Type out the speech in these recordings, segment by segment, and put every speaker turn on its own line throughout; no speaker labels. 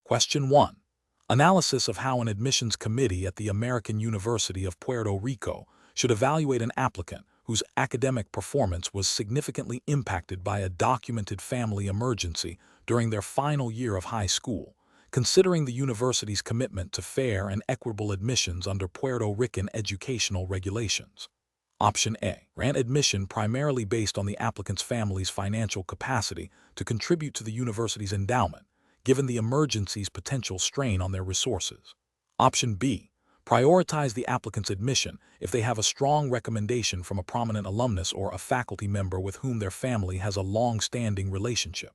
Question 1. Analysis of how an admissions committee at the American University of Puerto Rico should evaluate an applicant whose academic performance was significantly impacted by a documented family emergency during their final year of high school, considering the university's commitment to fair and equitable admissions under Puerto Rican educational regulations. Option A. Grant admission primarily based on the applicant's family's financial capacity to contribute to the university's endowment, given the emergency's potential strain on their resources. Option B. Prioritize the applicant's admission if they have a strong recommendation from a prominent alumnus or a faculty member with whom their family has a long-standing relationship.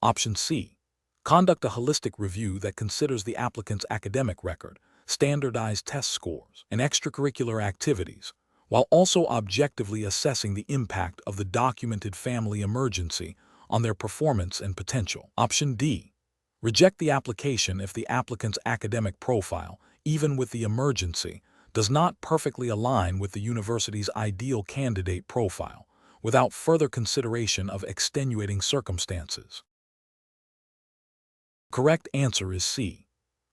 Option C. Conduct a holistic review that considers the applicant's academic record, standardized test scores, and extracurricular activities, while also objectively assessing the impact of the documented family emergency on their performance and potential. Option D. Reject the application if the applicant's academic profile, even with the emergency, does not perfectly align with the university's ideal candidate profile, without further consideration of extenuating circumstances. Correct answer is C.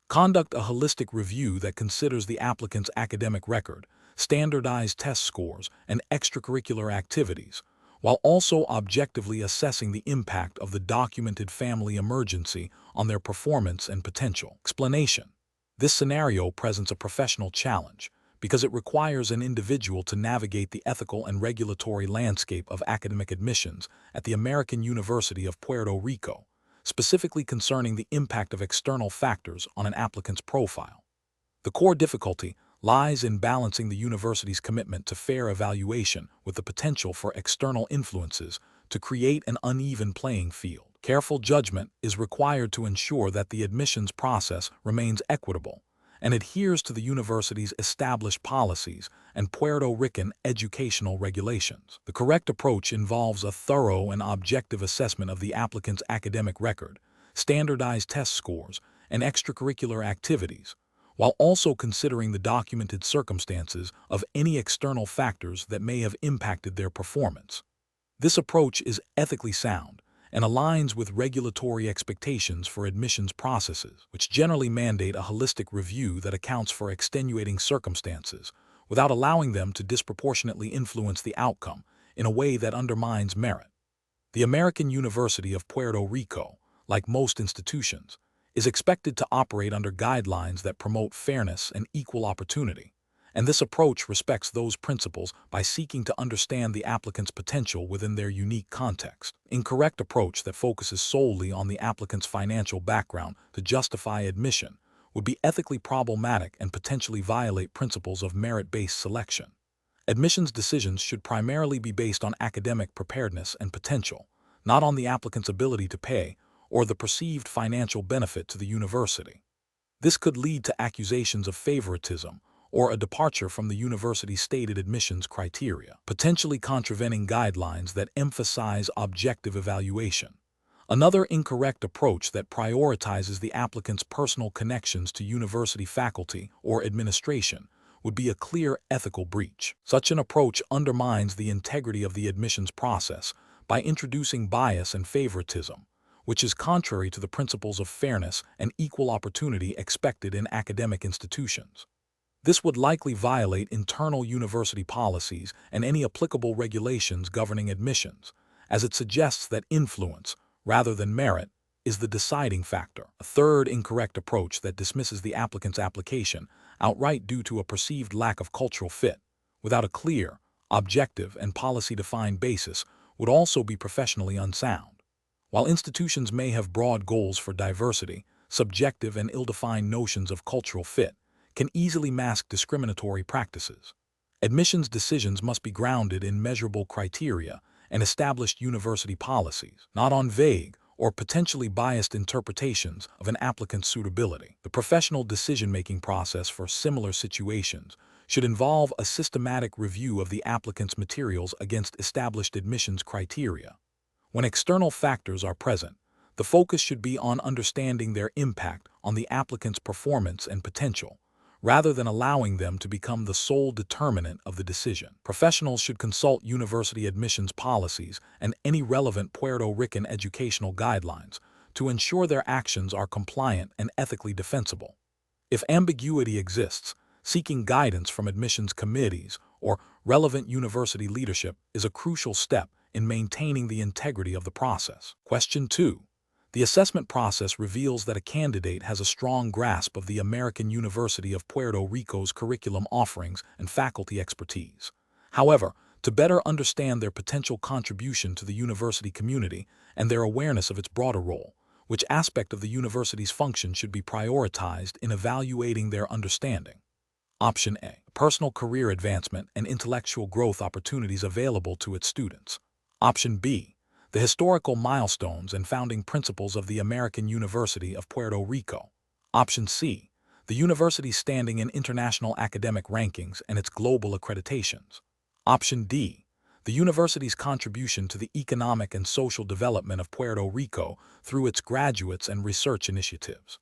Conduct a holistic review that considers the applicant's academic record, standardized test scores, and extracurricular activities, while also objectively assessing the impact of the documented family emergency on their performance and potential. Explanation. This scenario presents a professional challenge because it requires an individual to navigate the ethical and regulatory landscape of academic admissions at the American University of Puerto Rico, specifically concerning the impact of external factors on an applicant's profile. The core difficulty lies in balancing the university's commitment to fair evaluation with the potential for external influences to create an uneven playing field. Careful judgment is required to ensure that the admissions process remains equitable and adheres to the university's established policies and Puerto Rican educational regulations. The correct approach involves a thorough and objective assessment of the applicant's academic record, standardized test scores, and extracurricular activities, while also considering the documented circumstances of any external factors that may have impacted their performance. This approach is ethically sound and aligns with regulatory expectations for admissions processes, which generally mandate a holistic review that accounts for extenuating circumstances without allowing them to disproportionately influence the outcome in a way that undermines merit. The American University of Puerto Rico, like most institutions, is expected to operate under guidelines that promote fairness and equal opportunity, and this approach respects those principles by seeking to understand the applicant's potential within their unique context. Incorrect approach that focuses solely on the applicant's financial background to justify admission would be ethically problematic and potentially violate principles of merit-based selection. Admissions decisions should primarily be based on academic preparedness and potential, not on the applicant's ability to pay or the perceived financial benefit to the university. This could lead to accusations of favoritism or a departure from the university's stated admissions criteria, potentially contravening guidelines that emphasize objective evaluation. Another incorrect approach that prioritizes the applicant's personal connections to university faculty or administration would be a clear ethical breach. Such an approach undermines the integrity of the admissions process by introducing bias and favoritism, which is contrary to the principles of fairness and equal opportunity expected in academic institutions. This would likely violate internal university policies and any applicable regulations governing admissions, as it suggests that influence, rather than merit, is the deciding factor. A third incorrect approach that dismisses the applicant's application outright due to a perceived lack of cultural fit, without a clear, objective, and policy-defined basis, would also be professionally unsound. While institutions may have broad goals for diversity, subjective and ill-defined notions of cultural fit can easily mask discriminatory practices. Admissions decisions must be grounded in measurable criteria and established university policies, not on vague or potentially biased interpretations of an applicant's suitability. The professional decision-making process for similar situations should involve a systematic review of the applicant's materials against established admissions criteria. When external factors are present, the focus should be on understanding their impact on the applicant's performance and potential, rather than allowing them to become the sole determinant of the decision. Professionals should consult university admissions policies and any relevant Puerto Rican educational guidelines to ensure their actions are compliant and ethically defensible. If ambiguity exists, seeking guidance from admissions committees or relevant university leadership is a crucial step in maintaining the integrity of the process. Question 2. The assessment process reveals that a candidate has a strong grasp of the American University of Puerto Rico's curriculum offerings and faculty expertise. However, to better understand their potential contribution to the university community and their awareness of its broader role, which aspect of the university's function should be prioritized in evaluating their understanding? Option A. Personal career advancement and intellectual growth opportunities available to its students. Option B. The historical milestones and founding principles of the American University of Puerto Rico. Option C. The university's standing in international academic rankings and its global accreditations. Option D. The university's contribution to the economic and social development of Puerto Rico through its graduates and research initiatives.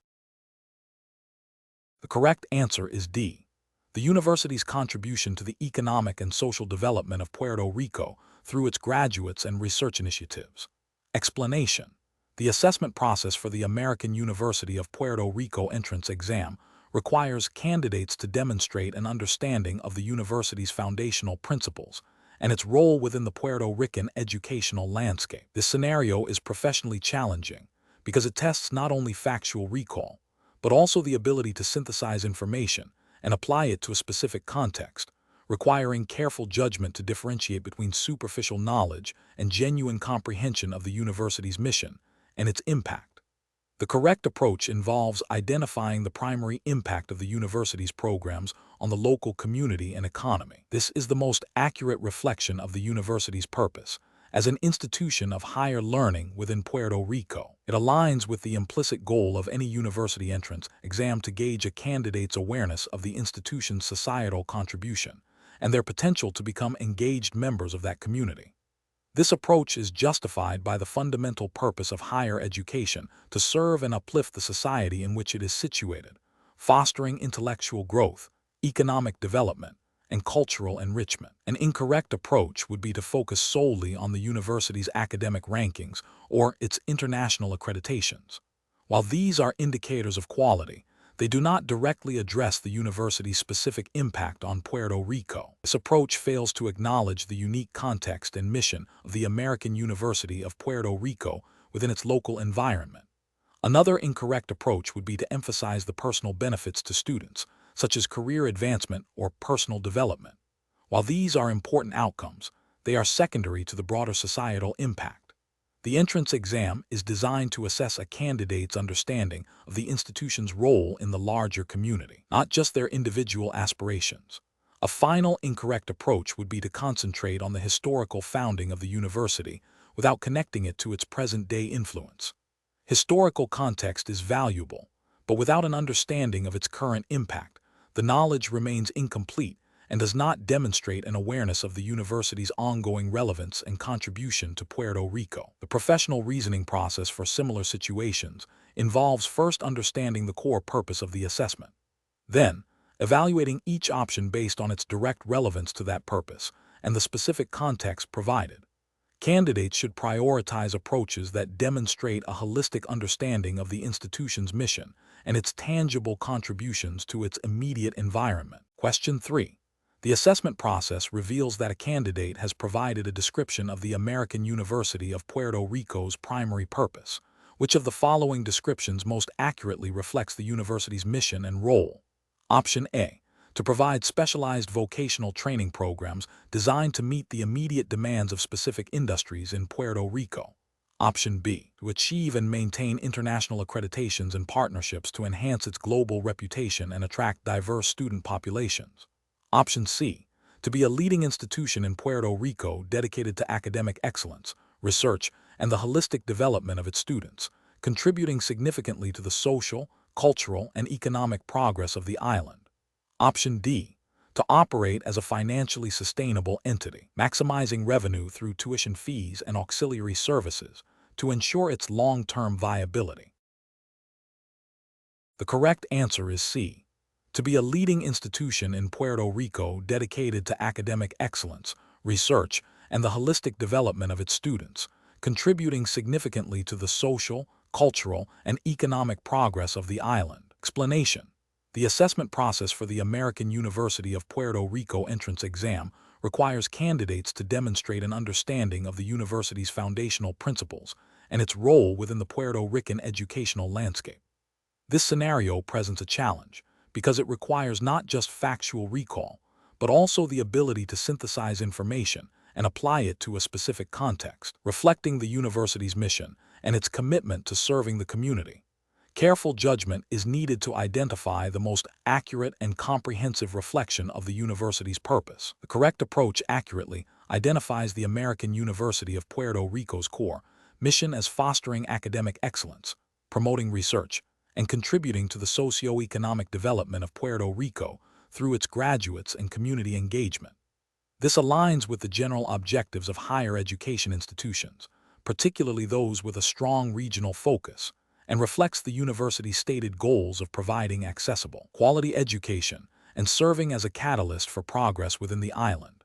The correct answer is D. The university's contribution to the economic and social development of Puerto Rico through its graduates and research initiatives. Explanation. The assessment process for the American University of Puerto Rico entrance exam requires candidates to demonstrate an understanding of the university's foundational principles and its role within the Puerto Rican educational landscape. This scenario is professionally challenging because it tests not only factual recall, but also the ability to synthesize information and apply it to a specific context, requiring careful judgment to differentiate between superficial knowledge and genuine comprehension of the university's mission and its impact. The correct approach involves identifying the primary impact of the university's programs on the local community and economy. This is the most accurate reflection of the university's purpose as an institution of higher learning within Puerto Rico. It aligns with the implicit goal of any university entrance exam to gauge a candidate's awareness of the institution's societal contribution and their potential to become engaged members of that community. This approach is justified by the fundamental purpose of higher education to serve and uplift the society in which it is situated, fostering intellectual growth, economic development, and cultural enrichment. An incorrect approach would be to focus solely on the university's academic rankings or its international accreditations. While these are indicators of quality, they do not directly address the university's specific impact on Puerto Rico. This approach fails to acknowledge the unique context and mission of the American University of Puerto Rico within its local environment. Another incorrect approach would be to emphasize the personal benefits to students, such as career advancement or personal development. While these are important outcomes, they are secondary to the broader societal impact. The entrance exam is designed to assess a candidate's understanding of the institution's role in the larger community, not just their individual aspirations. A final incorrect approach would be to concentrate on the historical founding of the university without connecting it to its present-day influence. Historical context is valuable, but without an understanding of its current impact, the knowledge remains incomplete and does not demonstrate an awareness of the university's ongoing relevance and contribution to Puerto Rico. The professional reasoning process for similar situations involves first understanding the core purpose of the assessment. Then, evaluating each option based on its direct relevance to that purpose and the specific context provided. Candidates should prioritize approaches that demonstrate a holistic understanding of the institution's mission and its tangible contributions to its immediate environment. Question 3. The assessment process reveals that a candidate has provided a description of the American University of Puerto Rico's primary purpose. Which of the following descriptions most accurately reflects the university's mission and role? Option A. To provide specialized vocational training programs designed to meet the immediate demands of specific industries in Puerto Rico. Option B. To achieve and maintain international accreditations and partnerships to enhance its global reputation and attract diverse student populations. Option C. To be a leading institution in Puerto Rico dedicated to academic excellence, research, and the holistic development of its students, contributing significantly to the social, cultural, and economic progress of the island. Option D. To operate as a financially sustainable entity, maximizing revenue through tuition fees and auxiliary services to ensure its long-term viability. The correct answer is C. To be a leading institution in Puerto Rico dedicated to academic excellence, research, and the holistic development of its students, contributing significantly to the social, cultural, and economic progress of the island. Explanation: the assessment process for the American University of Puerto Rico entrance exam requires candidates to demonstrate an understanding of the university's foundational principles and its role within the Puerto Rican educational landscape. This scenario presents a challenge because it requires not just factual recall, but also the ability to synthesize information and apply it to a specific context, reflecting the university's mission and its commitment to serving the community. Careful judgment is needed to identify the most accurate and comprehensive reflection of the university's purpose. The correct approach accurately identifies the American University of Puerto Rico's core mission as fostering academic excellence, promoting research, and contributing to the socio-economic development of Puerto Rico through its graduates and community engagement. This aligns with the general objectives of higher education institutions, particularly those with a strong regional focus, and reflects the university's stated goals of providing accessible, quality education and serving as a catalyst for progress within the island.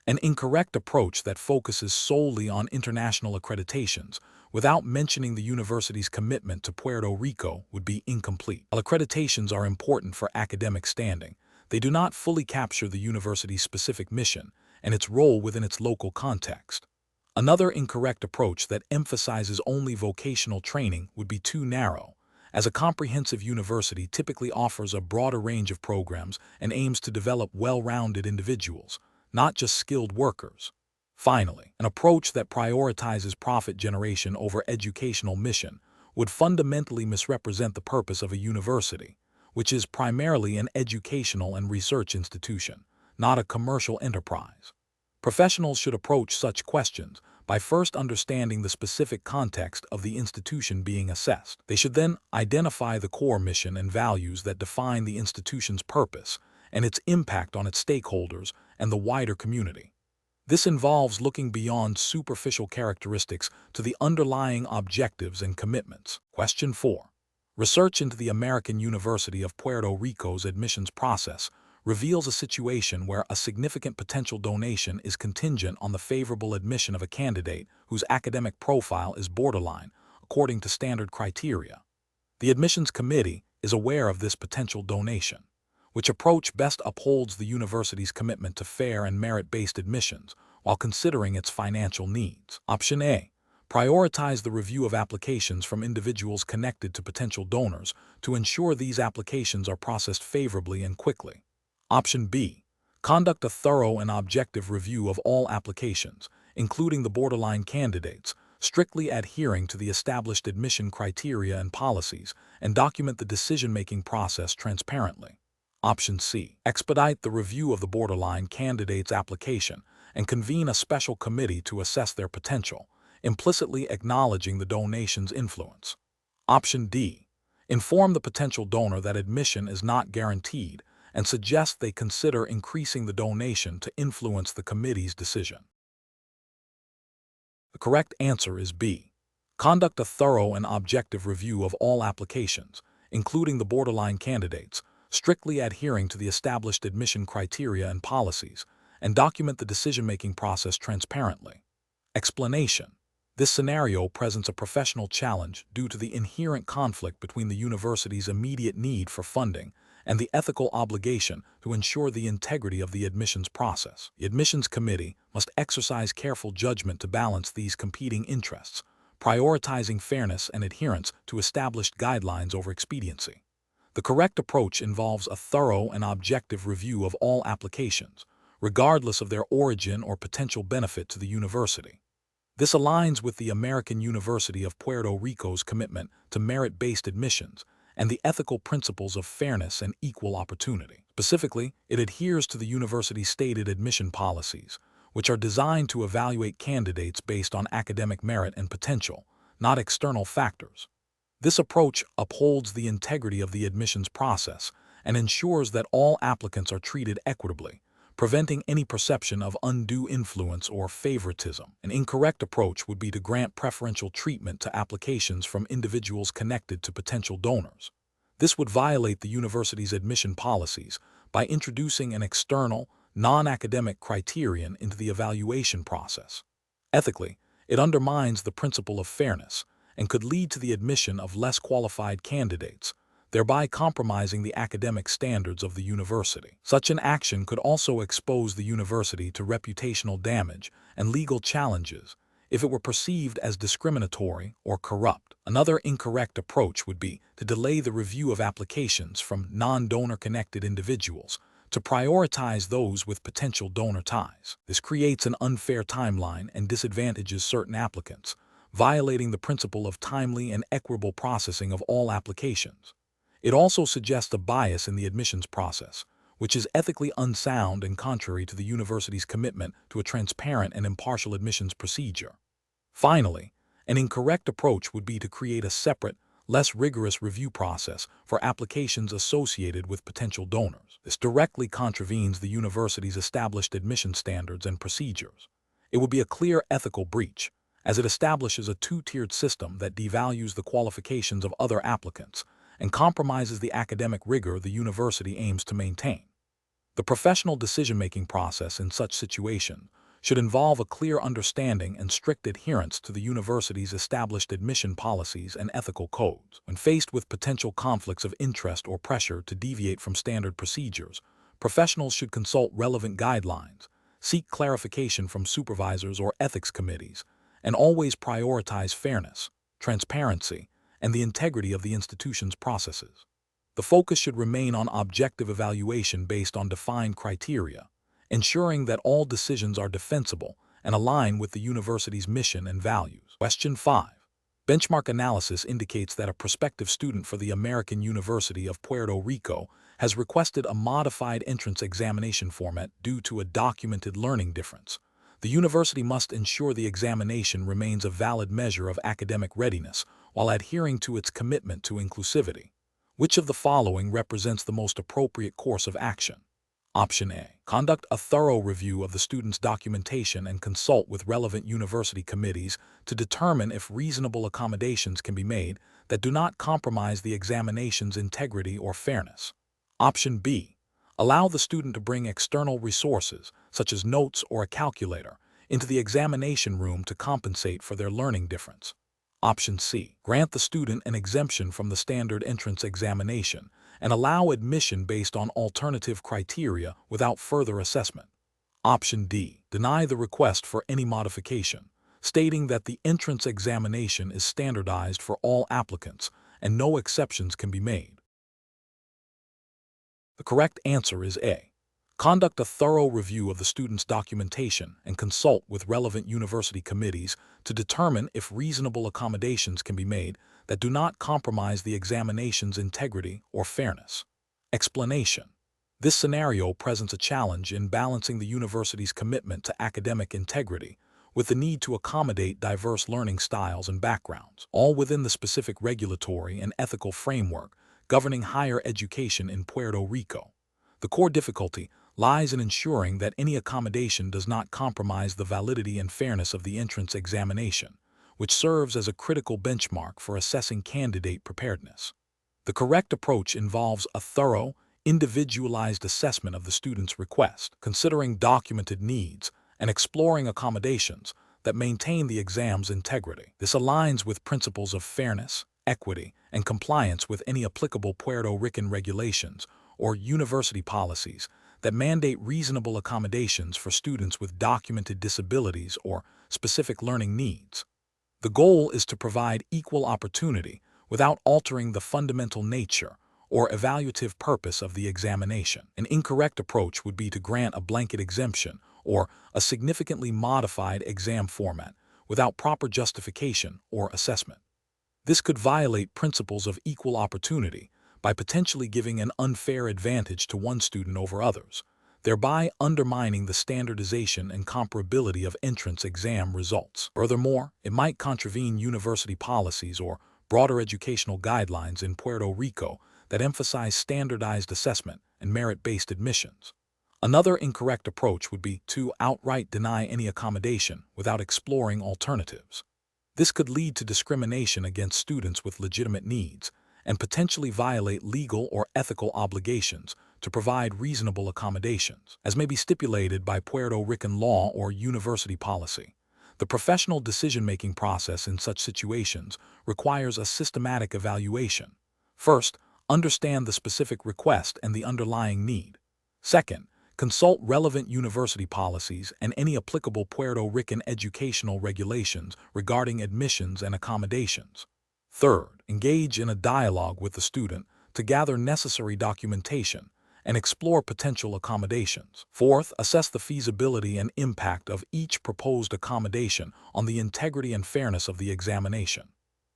An incorrect approach that focuses solely on international accreditations without mentioning the university's commitment to Puerto Rico would be incomplete. While accreditations are important for academic standing, they do not fully capture the university's specific mission and its role within its local context. Another incorrect approach that emphasizes only vocational training would be too narrow, as a comprehensive university typically offers a broader range of programs and aims to develop well-rounded individuals, not just skilled workers. Finally, an approach that prioritizes profit generation over educational mission would fundamentally misrepresent the purpose of a university, which is primarily an educational and research institution, not a commercial enterprise. Professionals should approach such questions by first understanding the specific context of the institution being assessed. They should then identify the core mission and values that define the institution's purpose and its impact on its stakeholders and the wider community. This involves looking beyond superficial characteristics to the underlying objectives and commitments. Question 4. Research into the American University of Puerto Rico's admissions process reveals a situation where a significant potential donation is contingent on the favorable admission of a candidate whose academic profile is borderline, according to standard criteria. The admissions committee is aware of this potential donation, which approach best upholds the university's commitment to fair and merit-based admissions while considering its financial needs. Option A. Prioritize the review of applications from individuals connected to potential donors to ensure these applications are processed favorably and quickly. Option B. Conduct a thorough and objective review of all applications, including the borderline candidates, strictly adhering to the established admission criteria and policies, and document the decision-making process transparently. Option C. Expedite the review of the borderline candidate's application and convene a special committee to assess their potential, implicitly acknowledging the donation's influence. Option D. Inform the potential donor that admission is not guaranteed and suggest they consider increasing the donation to influence the committee's decision. The correct answer is B. Conduct a thorough and objective review of all applications, including the borderline candidates, strictly adhering to the established admission criteria and policies, and document the decision-making process transparently. Explanation: this scenario presents a professional challenge due to the inherent conflict between the university's immediate need for funding and the ethical obligation to ensure the integrity of the admissions process. The admissions committee must exercise careful judgment to balance these competing interests, prioritizing fairness and adherence to established guidelines over expediency. The correct approach involves a thorough and objective review of all applications, regardless of their origin or potential benefit to the university. This aligns with the American University of Puerto Rico's commitment to merit-based admissions and the ethical principles of fairness and equal opportunity. Specifically, it adheres to the university's stated admission policies, which are designed to evaluate candidates based on academic merit and potential, not external factors. This approach upholds the integrity of the admissions process and ensures that all applicants are treated equitably, preventing any perception of undue influence or favoritism. An incorrect approach would be to grant preferential treatment to applications from individuals connected to potential donors. This would violate the university's admission policies by introducing an external, non-academic criterion into the evaluation process. Ethically, it undermines the principle of fairness and could lead to the admission of less qualified candidates, thereby compromising the academic standards of the university. Such an action could also expose the university to reputational damage and legal challenges if it were perceived as discriminatory or corrupt. Another incorrect approach would be to delay the review of applications from non-donor connected individuals to prioritize those with potential donor ties. This creates an unfair timeline and disadvantages certain applicants, violating the principle of timely and equitable processing of all applications. It also suggests a bias in the admissions process, which is ethically unsound and contrary to the university's commitment to a transparent and impartial admissions procedure. Finally, an incorrect approach would be to create a separate, less rigorous review process for applications associated with potential donors. This directly contravenes the university's established admission standards and procedures. It would be a clear ethical breach, as it establishes a two-tiered system that devalues the qualifications of other applicants and compromises the academic rigor the university aims to maintain. The professional decision-making process in such situation should involve a clear understanding and strict adherence to the university's established admission policies and ethical codes. When faced with potential conflicts of interest or pressure to deviate from standard procedures, professionals should consult relevant guidelines, seek clarification from supervisors or ethics committees, and always prioritize fairness, transparency, and the integrity of the institution's processes. The focus should remain on objective evaluation based on defined criteria, ensuring that all decisions are defensible and align with the university's mission and values. Question 5. Benchmark analysis indicates that a prospective student for the American University of Puerto Rico has requested a modified entrance examination format due to a documented learning difference. The university must ensure the examination remains a valid measure of academic readiness while adhering to its commitment to inclusivity. Which of the following represents the most appropriate course of action? Option A. Conduct a thorough review of the student's documentation and consult with relevant university committees to determine if reasonable accommodations can be made that do not compromise the examination's integrity or fairness. Option B. Allow the student to bring external resources, such as notes or a calculator, into the examination room to compensate for their learning difference. Option C. Grant the student an exemption from the standard entrance examination and allow admission based on alternative criteria without further assessment. Option D. Deny the request for any modification, stating that the entrance examination is standardized for all applicants and no exceptions can be made. The correct answer is A. Conduct a thorough review of the student's documentation and consult with relevant university committees to determine if reasonable accommodations can be made that do not compromise the examination's integrity or fairness. Explanation. This scenario presents a challenge in balancing the university's commitment to academic integrity with the need to accommodate diverse learning styles and backgrounds, all within the specific regulatory and ethical framework governing higher education in Puerto Rico. The core difficulty lies in ensuring that any accommodation does not compromise the validity and fairness of the entrance examination, which serves as a critical benchmark for assessing candidate preparedness. The correct approach involves a thorough, individualized assessment of the student's request, considering documented needs and exploring accommodations that maintain the exam's integrity. This aligns with principles of fairness, equity, and compliance with any applicable Puerto Rican regulations or university policies that mandate reasonable accommodations for students with documented disabilities or specific learning needs. The goal is to provide equal opportunity without altering the fundamental nature or evaluative purpose of the examination. An incorrect approach would be to grant a blanket exemption or a significantly modified exam format without proper justification or assessment. This could violate principles of equal opportunity by potentially giving an unfair advantage to one student over others, thereby undermining the standardization and comparability of entrance exam results. Furthermore, it might contravene university policies or broader educational guidelines in Puerto Rico that emphasize standardized assessment and merit-based admissions. Another incorrect approach would be to outright deny any accommodation without exploring alternatives. This could lead to discrimination against students with legitimate needs and potentially violate legal or ethical obligations to provide reasonable accommodations, as may be stipulated by Puerto Rican law or university policy. The professional decision-making process in such situations requires a systematic evaluation. First, understand the specific request and the underlying need. Second, consult relevant university policies and any applicable Puerto Rican educational regulations regarding admissions and accommodations. Third, engage in a dialogue with the student to gather necessary documentation and explore potential accommodations. Fourth, assess the feasibility and impact of each proposed accommodation on the integrity and fairness of the examination.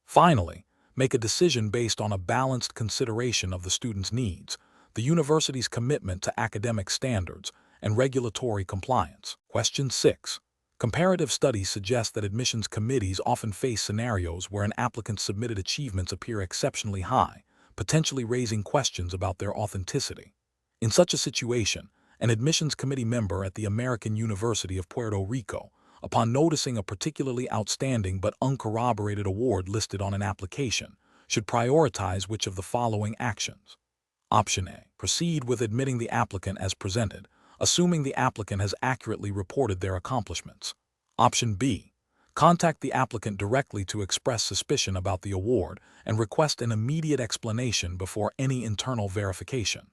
Finally, make a decision based on a balanced consideration of the student's needs, the university's commitment to academic standards, and regulatory compliance. Question 6. Comparative studies suggest that admissions committees often face scenarios where an applicant's submitted achievements appear exceptionally high, potentially raising questions about their authenticity. In such a situation, an admissions committee member at the American University of Puerto Rico, upon noticing a particularly outstanding but uncorroborated award listed on an application, should prioritize which of the following actions. Option A. Proceed with admitting the applicant as presented, assuming the applicant has accurately reported their accomplishments. Option B. Contact the applicant directly to express suspicion about the award and request an immediate explanation before any internal verification.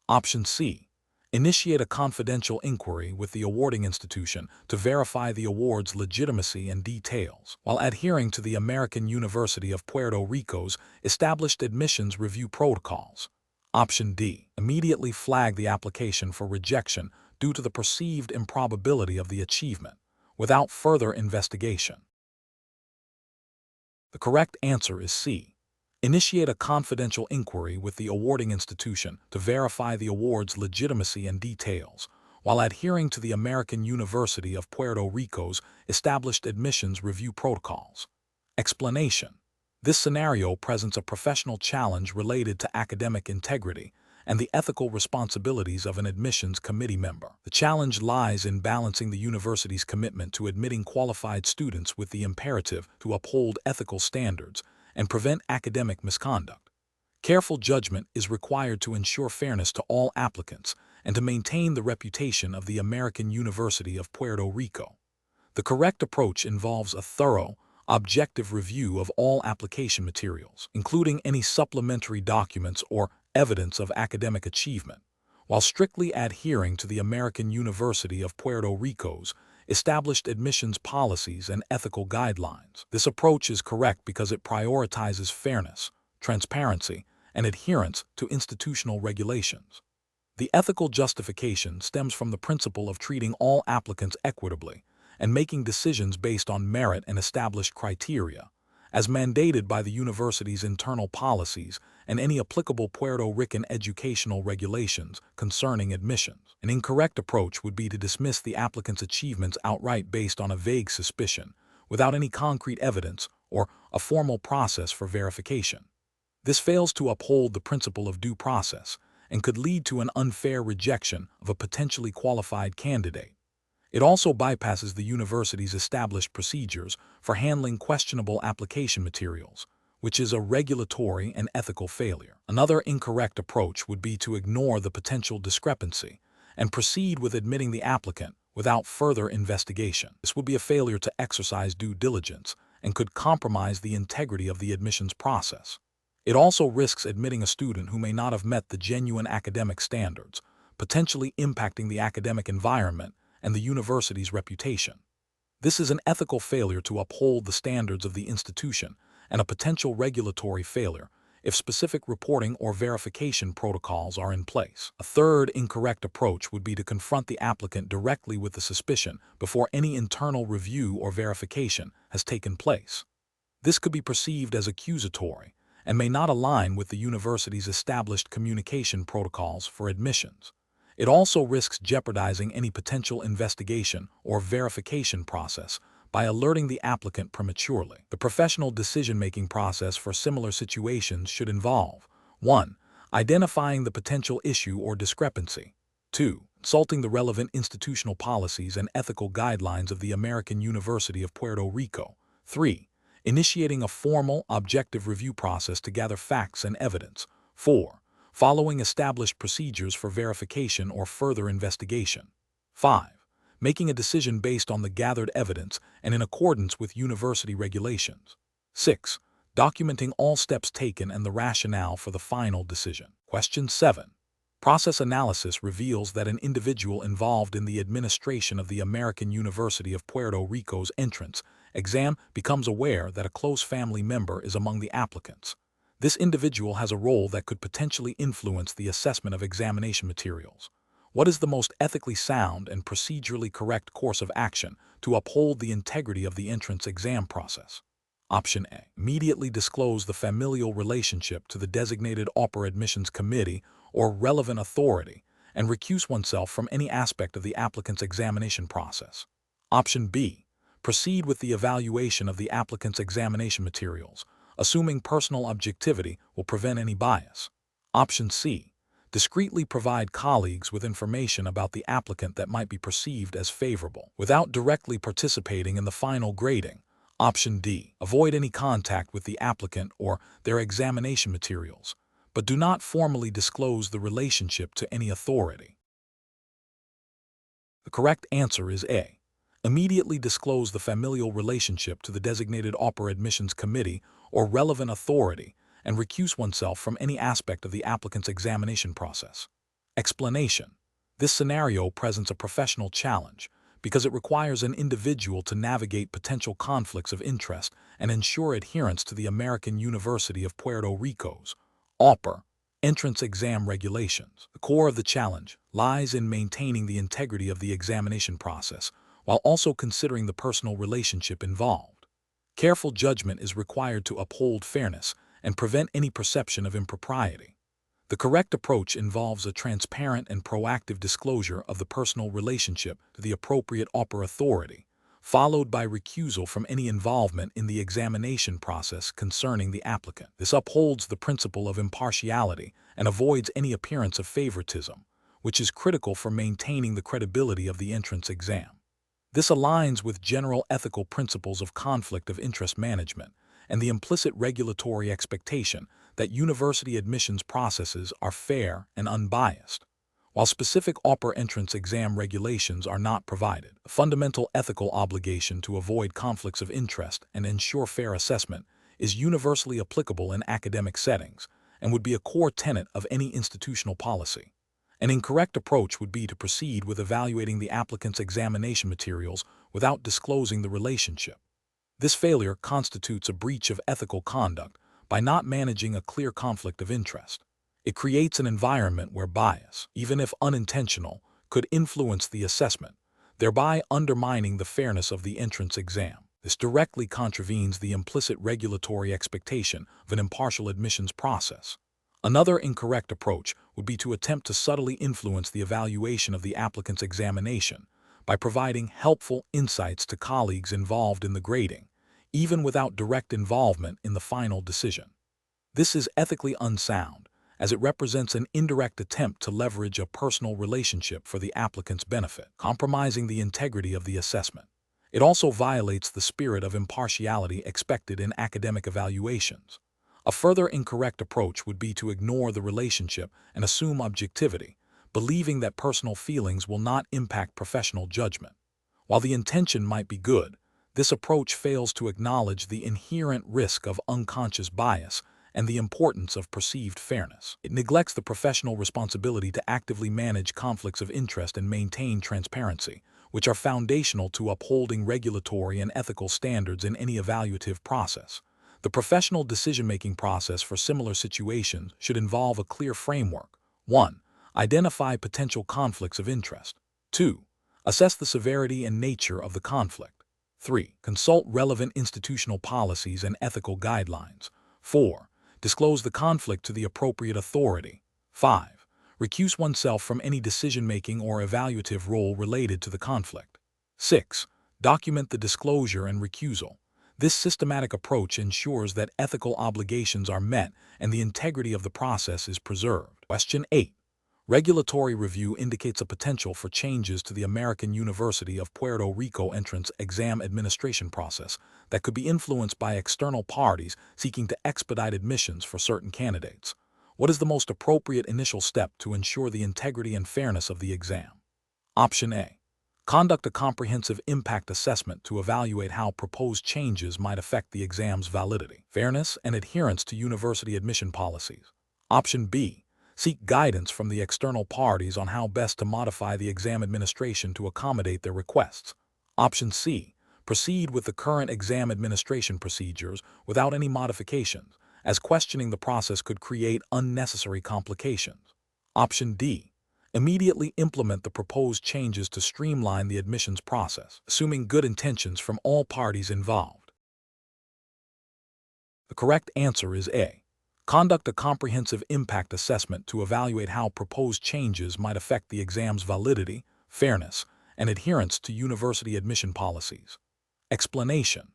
Option C. Initiate a confidential inquiry with the awarding institution to verify the award's legitimacy and details, while adhering to the American University of Puerto Rico's established admissions review protocols. Option D. Immediately flag the application for rejection due to the perceived improbability of the achievement, without further investigation. The correct answer is C. Initiate a confidential inquiry with the awarding institution to verify the award's legitimacy and details, while adhering to the American University of Puerto Rico's established admissions review protocols. Explanation. This scenario presents a professional challenge related to academic integrity and the ethical responsibilities of an admissions committee member. The challenge lies in balancing the university's commitment to admitting qualified students with the imperative to uphold ethical standards and prevent academic misconduct. Careful judgment is required to ensure fairness to all applicants and to maintain the reputation of the American University of Puerto Rico. The correct approach involves a thorough, objective review of all application materials, including any supplementary documents or evidence of academic achievement, while strictly adhering to the American University of Puerto Rico's established admissions policies and ethical guidelines. This approach is correct because it prioritizes fairness, transparency, and adherence to institutional regulations. The ethical justification stems from the principle of treating all applicants equitably and making decisions based on merit and established criteria, as mandated by the university's internal policies and any applicable Puerto Rican educational regulations concerning admissions. An incorrect approach would be to dismiss the applicant's achievements outright based on a vague suspicion, without any concrete evidence or a formal process for verification. This fails to uphold the principle of due process and could lead to an unfair rejection of a potentially qualified candidate. It also bypasses the university's established procedures for handling questionable application materials, which is a regulatory and ethical failure. Another incorrect approach would be to ignore the potential discrepancy and proceed with admitting the applicant without further investigation. This would be a failure to exercise due diligence and could compromise the integrity of the admissions process. It also risks admitting a student who may not have met the genuine academic standards, potentially impacting the academic environment and the university's reputation. This is an ethical failure to uphold the standards of the institution and a potential regulatory failure if specific reporting or verification protocols are in place. A third incorrect approach would be to confront the applicant directly with the suspicion before any internal review or verification has taken place. This could be perceived as accusatory and may not align with the university's established communication protocols for admissions. It also risks jeopardizing any potential investigation or verification process by alerting the applicant prematurely. The professional decision-making process for similar situations should involve 1. Identifying the potential issue or discrepancy. 2. Consulting the relevant institutional policies and ethical guidelines of the American University of Puerto Rico. 3. Initiating a formal, objective review process to gather facts and evidence. 4. Following established procedures for verification or further investigation. 5. making a decision based on the gathered evidence and in accordance with university regulations. 6. Documenting all steps taken and the rationale for the final decision. Question 7. Process analysis reveals that an individual involved in the administration of the American University of Puerto Rico's entrance exam becomes aware that a close family member is among the applicants. This individual has a role that could potentially influence the assessment of examination materials. What is the most ethically sound and procedurally correct course of action to uphold the integrity of the entrance exam process? Option A. Immediately disclose the familial relationship to the designated upper admissions committee or relevant authority and recuse oneself from any aspect of the applicant's examination process. Option B. Proceed with the evaluation of the applicant's examination materials, assuming personal objectivity will prevent any bias. Option C. Discreetly provide colleagues with information about the applicant that might be perceived as favorable, without directly participating in the final grading. Option D. Avoid any contact with the applicant or their examination materials, but do not formally disclose the relationship to any authority. The correct answer is A. Immediately disclose the familial relationship to the designated upper admissions committee or relevant authority and recuse oneself from any aspect of the applicant's examination process. Explanation. This scenario presents a professional challenge because it requires an individual to navigate potential conflicts of interest and ensure adherence to the American University of Puerto Rico's upper entrance exam regulations. The core of the challenge lies in maintaining the integrity of the examination process while also considering the personal relationship involved. Careful judgment is required to uphold fairness and prevent any perception of impropriety. The correct approach involves a transparent and proactive disclosure of the personal relationship to the appropriate upper authority, followed by recusal from any involvement in the examination process concerning the applicant. This upholds the principle of impartiality and avoids any appearance of favoritism, which is critical for maintaining the credibility of the entrance exam. This aligns with general ethical principles of conflict of interest management and the implicit regulatory expectation that university admissions processes are fair and unbiased. While specific upper entrance exam regulations are not provided, a fundamental ethical obligation to avoid conflicts of interest and ensure fair assessment is universally applicable in academic settings and would be a core tenet of any institutional policy. An incorrect approach would be to proceed with evaluating the applicant's examination materials without disclosing the relationship. This failure constitutes a breach of ethical conduct by not managing a clear conflict of interest. It creates an environment where bias, even if unintentional, could influence the assessment, thereby undermining the fairness of the entrance exam. This directly contravenes the implicit regulatory expectation of an impartial admissions process. Another incorrect approach would be to attempt to subtly influence the evaluation of the applicant's examination by providing helpful insights to colleagues involved in the grading, even without direct involvement in the final decision. This is ethically unsound, as it represents an indirect attempt to leverage a personal relationship for the applicant's benefit, compromising the integrity of the assessment. It also violates the spirit of impartiality expected in academic evaluations. A further incorrect approach would be to ignore the relationship and assume objectivity, believing that personal feelings will not impact professional judgment. While the intention might be good, this approach fails to acknowledge the inherent risk of unconscious bias and the importance of perceived fairness. It neglects the professional responsibility to actively manage conflicts of interest and maintain transparency, which are foundational to upholding regulatory and ethical standards in any evaluative process. The professional decision-making process for similar situations should involve a clear framework. 1. Identify potential conflicts of interest. 2. Assess the severity and nature of the conflict. 3. Consult relevant institutional policies and ethical guidelines. 4. Disclose the conflict to the appropriate authority. 5. Recuse oneself from any decision-making or evaluative role related to the conflict. 6. Document the disclosure and recusal. This systematic approach ensures that ethical obligations are met and the integrity of the process is preserved. Question 8. Regulatory review indicates a potential for changes to the American University of Puerto Rico entrance exam administration process that could be influenced by external parties seeking to expedite admissions for certain candidates. What is the most appropriate initial step to ensure the integrity and fairness of the exam? Option A. Conduct a comprehensive impact assessment to evaluate how proposed changes might affect the exam's validity, fairness, and adherence to university admission policies. Option B. Seek guidance from the external parties on how best to modify the exam administration to accommodate their requests. Option C. Proceed with the current exam administration procedures without any modifications, as questioning the process could create unnecessary complications. Option D. Immediately implement the proposed changes to streamline the admissions process, assuming good intentions from all parties involved. The correct answer is A. Conduct a comprehensive impact assessment to evaluate how proposed changes might affect the exam's validity, fairness, and adherence to university admission policies. Explanation.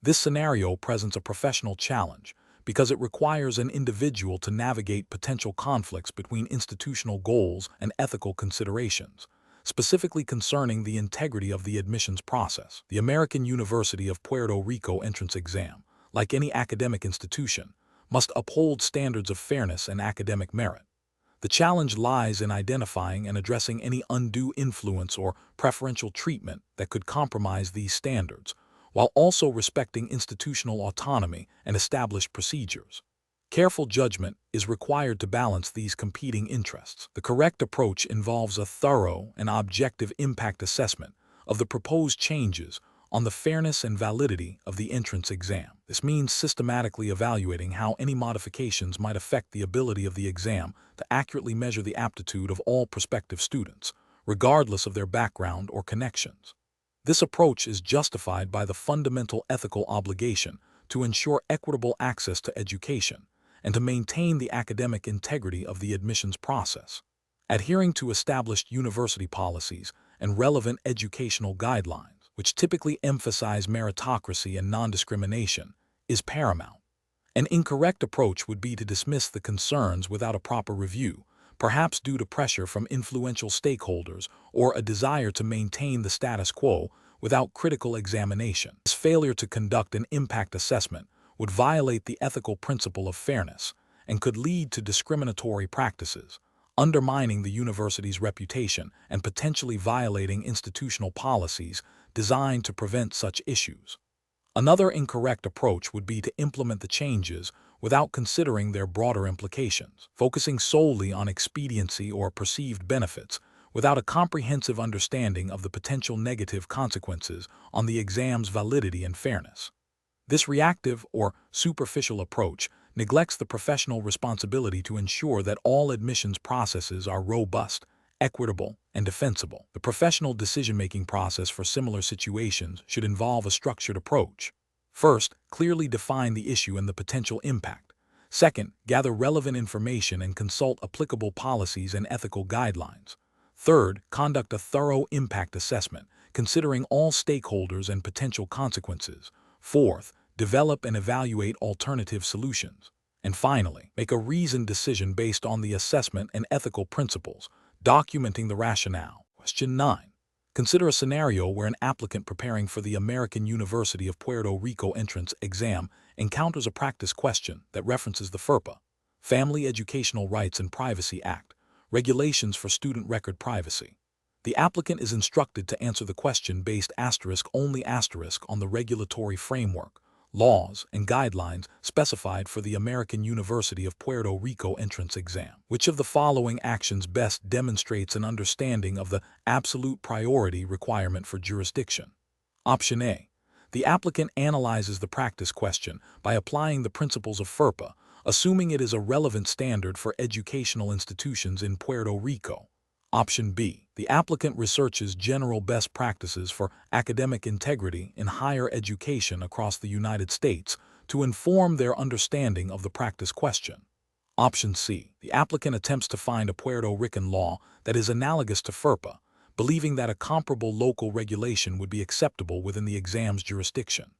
This scenario presents a professional challenge because it requires an individual to navigate potential conflicts between institutional goals and ethical considerations, specifically concerning the integrity of the admissions process. The American University of Puerto Rico entrance exam, like any academic institution, must uphold standards of fairness and academic merit. The challenge lies in identifying and addressing any undue influence or preferential treatment that could compromise these standards, while also respecting institutional autonomy and established procedures. Careful judgment is required to balance these competing interests. The correct approach involves a thorough and objective impact assessment of the proposed changes on the fairness and validity of the entrance exam. This means systematically evaluating how any modifications might affect the ability of the exam to accurately measure the aptitude of all prospective students, regardless of their background or connections. This approach is justified by the fundamental ethical obligation to ensure equitable access to education and to maintain the academic integrity of the admissions process. Adhering to established university policies and relevant educational guidelines, which typically emphasize meritocracy and non-discrimination, is paramount. An incorrect approach would be to dismiss the concerns without a proper review, perhaps due to pressure from influential stakeholders or a desire to maintain the status quo without critical examination. This failure to conduct an impact assessment would violate the ethical principle of fairness and could lead to discriminatory practices, undermining the university's reputation and potentially violating institutional policies designed to prevent such issues. Another incorrect approach would be to implement the changes without considering their broader implications, focusing solely on expediency or perceived benefits without a comprehensive understanding of the potential negative consequences on the exam's validity and fairness. This reactive or superficial approach neglects the professional responsibility to ensure that all admissions processes are robust, equitable, and defensible. The professional decision-making process for similar situations should involve a structured approach. First, clearly define the issue and the potential impact. Second, gather relevant information and consult applicable policies and ethical guidelines. Third, conduct a thorough impact assessment, considering all stakeholders and potential consequences. Fourth, develop and evaluate alternative solutions. And finally, make a reasoned decision based on the assessment and ethical principles, documenting the rationale. Question 9. Consider a scenario where an applicant preparing for the American University of Puerto Rico entrance exam encounters a practice question that references the FERPA, Family Educational Rights and Privacy Act, Regulations for Student Record Privacy. The applicant is instructed to answer the question based only on the regulatory framework, laws, and guidelines specified for the American University of Puerto Rico entrance exam. Which of the following actions best demonstrates an understanding of the absolute priority requirement for jurisdiction? Option A. The applicant analyzes the practice question by applying the principles of FERPA, assuming it is a relevant standard for educational institutions in Puerto Rico. Option B. The applicant researches general best practices for academic integrity in higher education across the United States to inform their understanding of the practice question. Option C. The applicant attempts to find a Puerto Rican law that is analogous to FERPA, believing that a comparable local regulation would be acceptable within the exam's jurisdiction.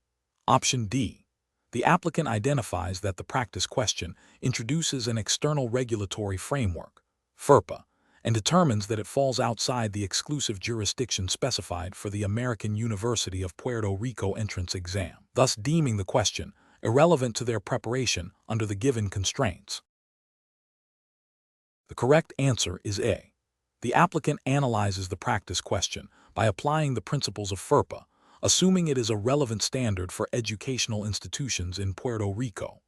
Option D. The applicant identifies that the practice question introduces an external regulatory framework, FERPA, and determines that it falls outside the exclusive jurisdiction specified for the American University of Puerto Rico entrance exam, thus deeming the question irrelevant to their preparation under the given constraints. The correct answer is A. The applicant analyzes the practice question by applying the principles of FERPA, assuming it is a relevant standard for educational institutions in Puerto Rico.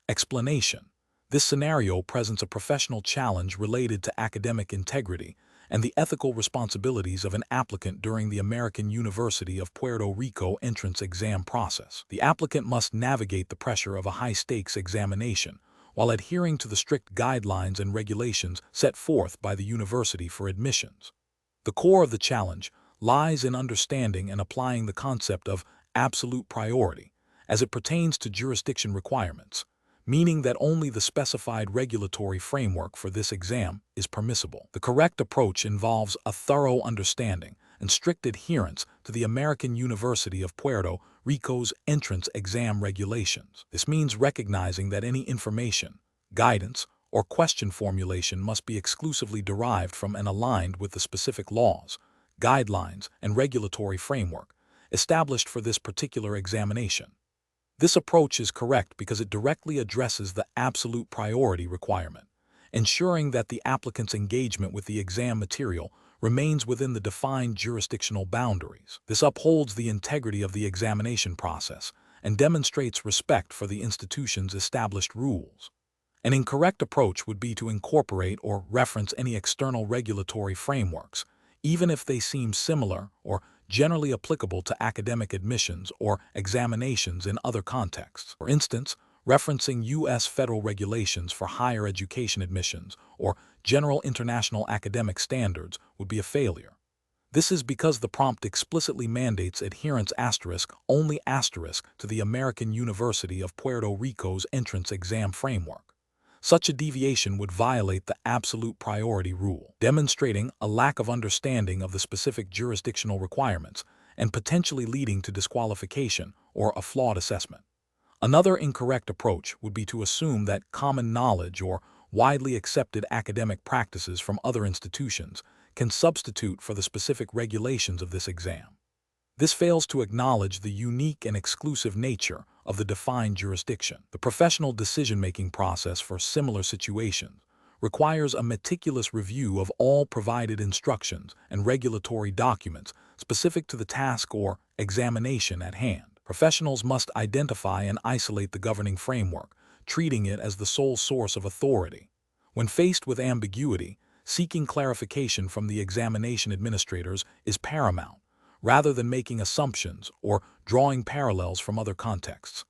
Explanation: this scenario presents a professional challenge related to academic integrity and the ethical responsibilities of an applicant during the American University of Puerto Rico entrance exam process. The applicant must navigate the pressure of a high-stakes examination while adhering to the strict guidelines and regulations set forth by the university for admissions. The core of the challenge lies in understanding and applying the concept of absolute priority as it pertains to jurisdiction requirements, meaning that only the specified regulatory framework for this exam is permissible. The correct approach involves a thorough understanding and strict adherence to the American University of Puerto Rico's entrance exam regulations. This means recognizing that any information, guidance, or question formulation must be exclusively derived from and aligned with the specific laws, guidelines, and regulatory framework established for this particular examination. This approach is correct because it directly addresses the absolute priority requirement, ensuring that the applicant's engagement with the exam material remains within the defined jurisdictional boundaries. This upholds the integrity of the examination process and demonstrates respect for the institution's established rules. An incorrect approach would be to incorporate or reference any external regulatory frameworks, even if they seem similar or generally applicable to academic admissions or examinations in other contexts. For instance, referencing U.S. federal regulations for higher education admissions or general international academic standards would be a failure. This is because the prompt explicitly mandates adherence only to the American University of Puerto Rico's entrance exam framework. Such a deviation would violate the absolute priority rule, demonstrating a lack of understanding of the specific jurisdictional requirements and potentially leading to disqualification or a flawed assessment. Another incorrect approach would be to assume that common knowledge or widely accepted academic practices from other institutions can substitute for the specific regulations of this exam. This fails to acknowledge the unique and exclusive nature of the defined jurisdiction. The professional decision-making process for similar situations requires a meticulous review of all provided instructions and regulatory documents specific to the task or examination at hand. Professionals must identify and isolate the governing framework, treating it as the sole source of authority. When faced with ambiguity, seeking clarification from the examination administrators is paramount, rather than making assumptions or drawing parallels from other contexts.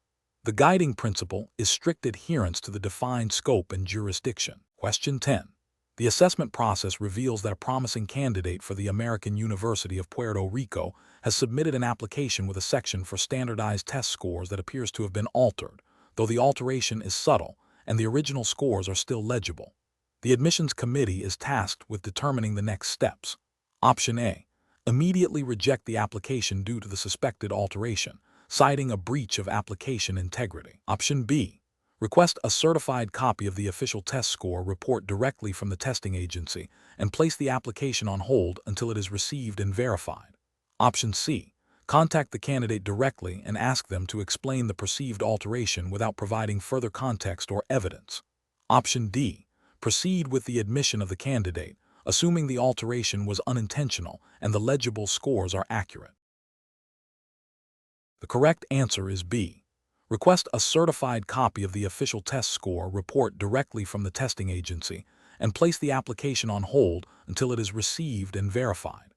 The guiding principle is strict adherence to the defined scope and jurisdiction. Question 10. The assessment process reveals that a promising candidate for the American University of Puerto Rico has submitted an application with a section for standardized test scores that appears to have been altered, though the alteration is subtle and the original scores are still legible. The admissions committee is tasked with determining the next steps. Option A: immediately reject the application due to the suspected alteration, citing a breach of application integrity. Option B: request a certified copy of the official test score report directly from the testing agency and place the application on hold until it is received and verified. Option C: contact the candidate directly and ask them to explain the perceived alteration without providing further context or evidence. Option D: proceed with the admission of the candidate, assuming the alteration was unintentional and the legible scores are accurate. The correct answer is B. Request a certified copy of the official test score report directly from the testing agency and place the application on hold until it is received and verified.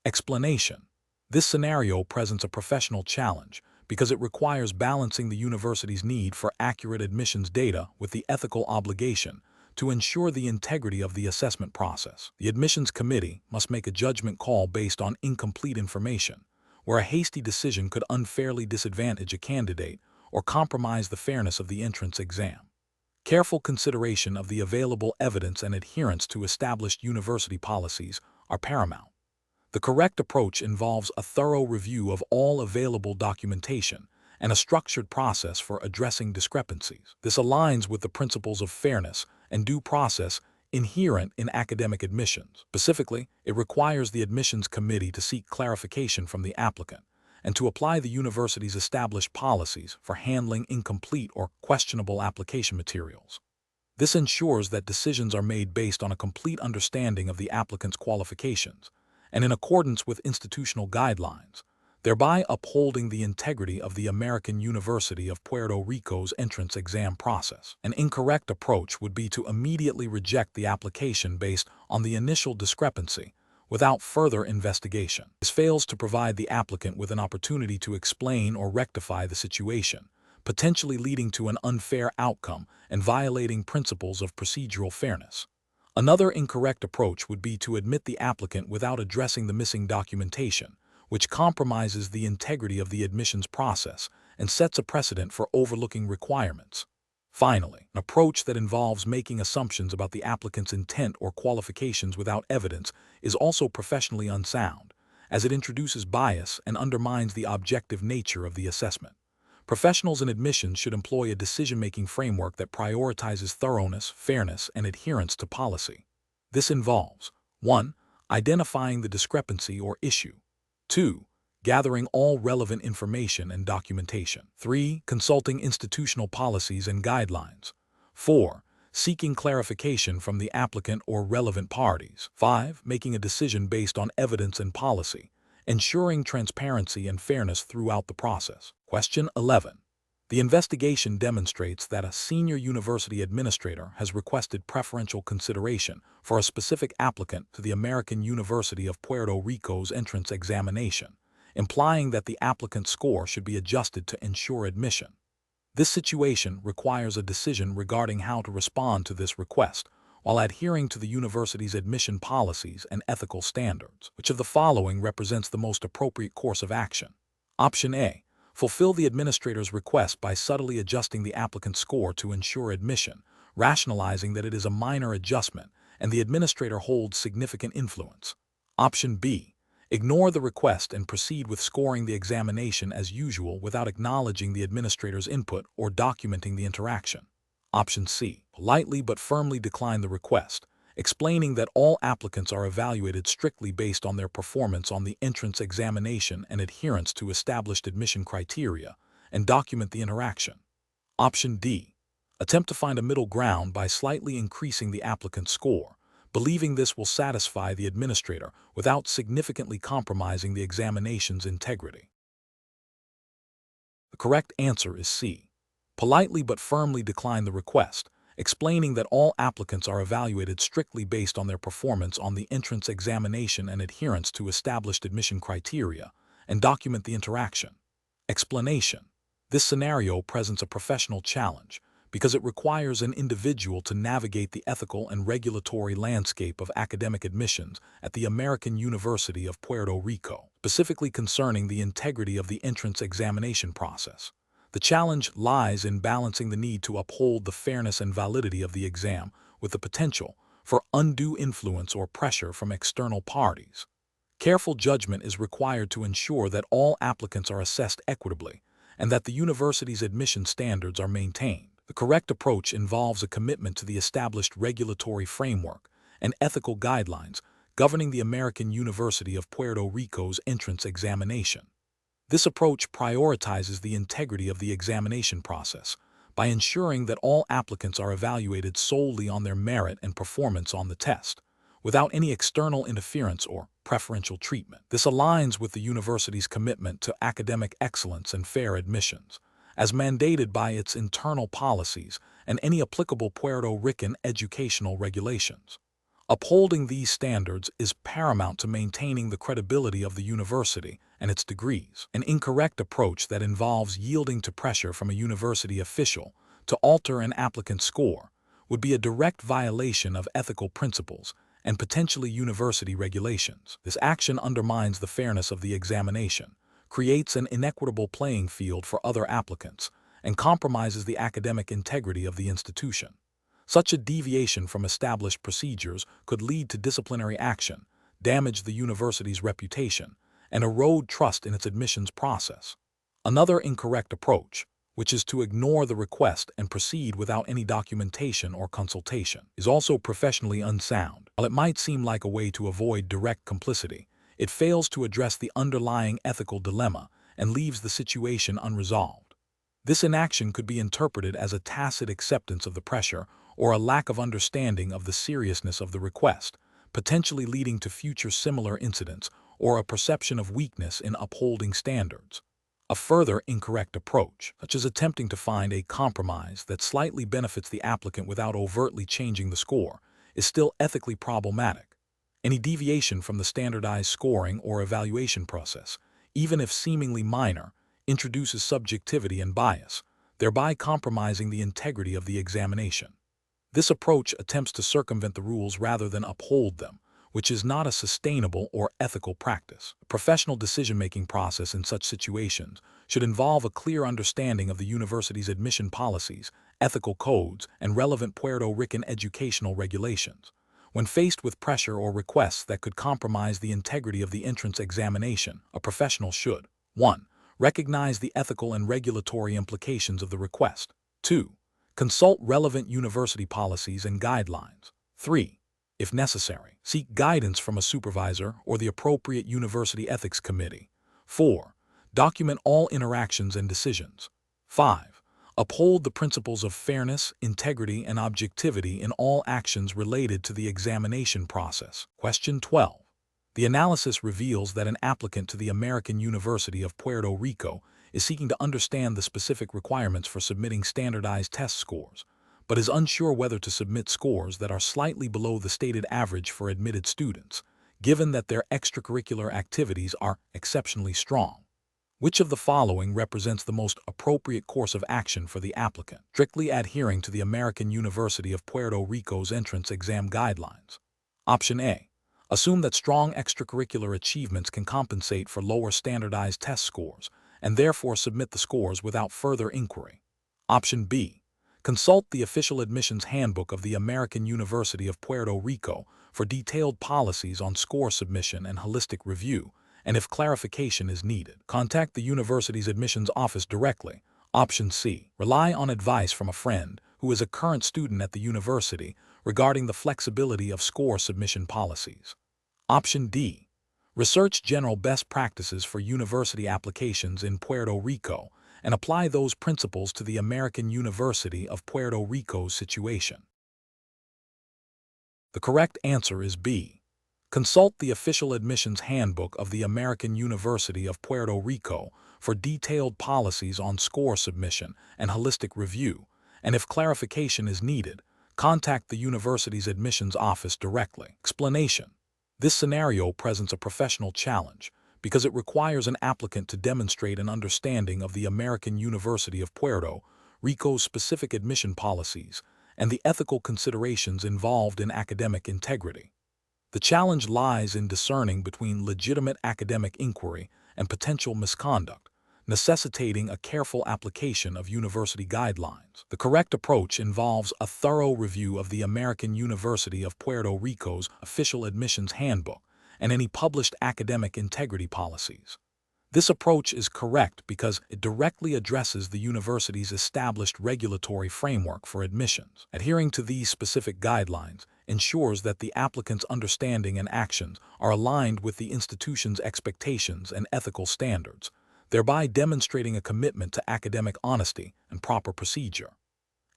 Explanation: this scenario presents a professional challenge because it requires balancing the university's need for accurate admissions data with the ethical obligation to ensure the integrity of the assessment process. The admissions committee must make a judgment call based on incomplete information, where a hasty decision could unfairly disadvantage a candidate or compromise the fairness of the entrance exam. Careful consideration of the available evidence and adherence to established university policies are paramount. The correct approach involves a thorough review of all available documentation and a structured process for addressing discrepancies. This aligns with the principles of fairness and due process inherent in academic admissions. Specifically, it requires the admissions committee to seek clarification from the applicant and to apply the university's established policies for handling incomplete or questionable application materials. This ensures that decisions are made based on a complete understanding of the applicant's qualifications and in accordance with institutional guidelines, thereby upholding the integrity of the American University of Puerto Rico's entrance exam process. An incorrect approach would be to immediately reject the application based on the initial discrepancy without further investigation. This fails to provide the applicant with an opportunity to explain or rectify the situation, potentially leading to an unfair outcome and violating principles of procedural fairness. Another incorrect approach would be to admit the applicant without addressing the missing documentation, which compromises the integrity of the admissions process and sets a precedent for overlooking requirements. Finally, an approach that involves making assumptions about the applicant's intent or qualifications without evidence is also professionally unsound, as it introduces bias and undermines the objective nature of the assessment. Professionals in admissions should employ a decision-making framework that prioritizes thoroughness, fairness, and adherence to policy. This involves 1. Identifying the discrepancy or issue. 2. Gathering all relevant information and documentation. 3. Consulting institutional policies and guidelines. 4. Seeking clarification from the applicant or relevant parties. 5. Making a decision based on evidence and policy, ensuring transparency and fairness throughout the process. Question 11. The investigation demonstrates that a senior university administrator has requested preferential consideration for a specific applicant to the American University of Puerto Rico's entrance examination, implying that the applicant's score should be adjusted to ensure admission. This situation requires a decision regarding how to respond to this request, while adhering to the university's admission policies and ethical standards. Which of the following represents the most appropriate course of action? Option A. Fulfill the administrator's request by subtly adjusting the applicant's score to ensure admission, rationalizing that it is a minor adjustment and the administrator holds significant influence. Option B. Ignore the request and proceed with scoring the examination as usual without acknowledging the administrator's input or documenting the interaction. Option C. Politely but firmly decline the request, explaining that all applicants are evaluated strictly based on their performance on the entrance examination and adherence to established admission criteria, and document the interaction. Option D. Attempt to find a middle ground by slightly increasing the applicant's score, believing this will satisfy the administrator without significantly compromising the examination's integrity. The correct answer is C. Politely but firmly decline the request, explaining that all applicants are evaluated strictly based on their performance on the entrance examination and adherence to established admission criteria, and document the interaction. Explanation. This scenario presents a professional challenge because it requires an individual to navigate the ethical and regulatory landscape of academic admissions at the American University of Puerto Rico, specifically concerning the integrity of the entrance examination process. The challenge lies in balancing the need to uphold the fairness and validity of the exam with the potential for undue influence or pressure from external parties. Careful judgment is required to ensure that all applicants are assessed equitably and that the university's admission standards are maintained. The correct approach involves a commitment to the established regulatory framework and ethical guidelines governing the American University of Puerto Rico's entrance examination. This approach prioritizes the integrity of the examination process by ensuring that all applicants are evaluated solely on their merit and performance on the test, without any external interference or preferential treatment. This aligns with the university's commitment to academic excellence and fair admissions, as mandated by its internal policies and any applicable Puerto Rican educational regulations. Upholding these standards is paramount to maintaining the credibility of the university and its degrees. An incorrect approach that involves yielding to pressure from a university official to alter an applicant's score would be a direct violation of ethical principles and potentially university regulations. This action undermines the fairness of the examination, creates an inequitable playing field for other applicants, and compromises the academic integrity of the institution. Such a deviation from established procedures could lead to disciplinary action, damage the university's reputation, and erode trust in its admissions process. Another incorrect approach, which is to ignore the request and proceed without any documentation or consultation, is also professionally unsound. While it might seem like a way to avoid direct complicity, it fails to address the underlying ethical dilemma and leaves the situation unresolved. This inaction could be interpreted as a tacit acceptance of the pressure or a lack of understanding of the seriousness of the request, potentially leading to future similar incidents or a perception of weakness in upholding standards. A further incorrect approach, such as attempting to find a compromise that slightly benefits the applicant without overtly changing the score, is still ethically problematic. Any deviation from the standardized scoring or evaluation process, even if seemingly minor, introduces subjectivity and bias, thereby compromising the integrity of the examination. This approach attempts to circumvent the rules rather than uphold them, which is not a sustainable or ethical practice. A professional decision-making process in such situations should involve a clear understanding of the university's admission policies, ethical codes, and relevant Puerto Rican educational regulations. When faced with pressure or requests that could compromise the integrity of the entrance examination, a professional should 1. Recognize the ethical and regulatory implications of the request. 2. Consult relevant university policies and guidelines. 3. If necessary, seek guidance from a supervisor or the appropriate university ethics committee. 4. Document all interactions and decisions. 5. Uphold the principles of fairness, integrity, and objectivity in all actions related to the examination process. Question 12. The analysis reveals that an applicant to the American University of Puerto Rico is seeking to understand the specific requirements for submitting standardized test scores, but is unsure whether to submit scores that are slightly below the stated average for admitted students, given that their extracurricular activities are exceptionally strong. Which of the following represents the most appropriate course of action for the applicant? Strictly adhering to the American University of Puerto Rico's entrance exam guidelines. Option A. Assume that strong extracurricular achievements can compensate for lower standardized test scores, and therefore submit the scores without further inquiry. Option B. Consult the official admissions handbook of the American University of Puerto Rico for detailed policies on score submission and holistic review, and if clarification is needed, contact the university's admissions office directly. Option C. Rely on advice from a friend who is a current student at the university regarding the flexibility of score submission policies. Option D. Research general best practices for university applications in Puerto Rico and apply those principles to the American University of Puerto Rico's situation. The correct answer is B. Consult the official admissions handbook of the American University of Puerto Rico for detailed policies on score submission and holistic review, and if clarification is needed, contact the university's admissions office directly. Explanation. This scenario presents a professional challenge because it requires an applicant to demonstrate an understanding of the American University of Puerto Rico's specific admission policies and the ethical considerations involved in academic integrity. The challenge lies in discerning between legitimate academic inquiry and potential misconduct, necessitating a careful application of university guidelines. The correct approach involves a thorough review of the American University of Puerto Rico's official admissions handbook and any published academic integrity policies. This approach is correct because it directly addresses the university's established regulatory framework for admissions. Adhering to these specific guidelines ensures that the applicant's understanding and actions are aligned with the institution's expectations and ethical standards, thereby demonstrating a commitment to academic honesty and proper procedure.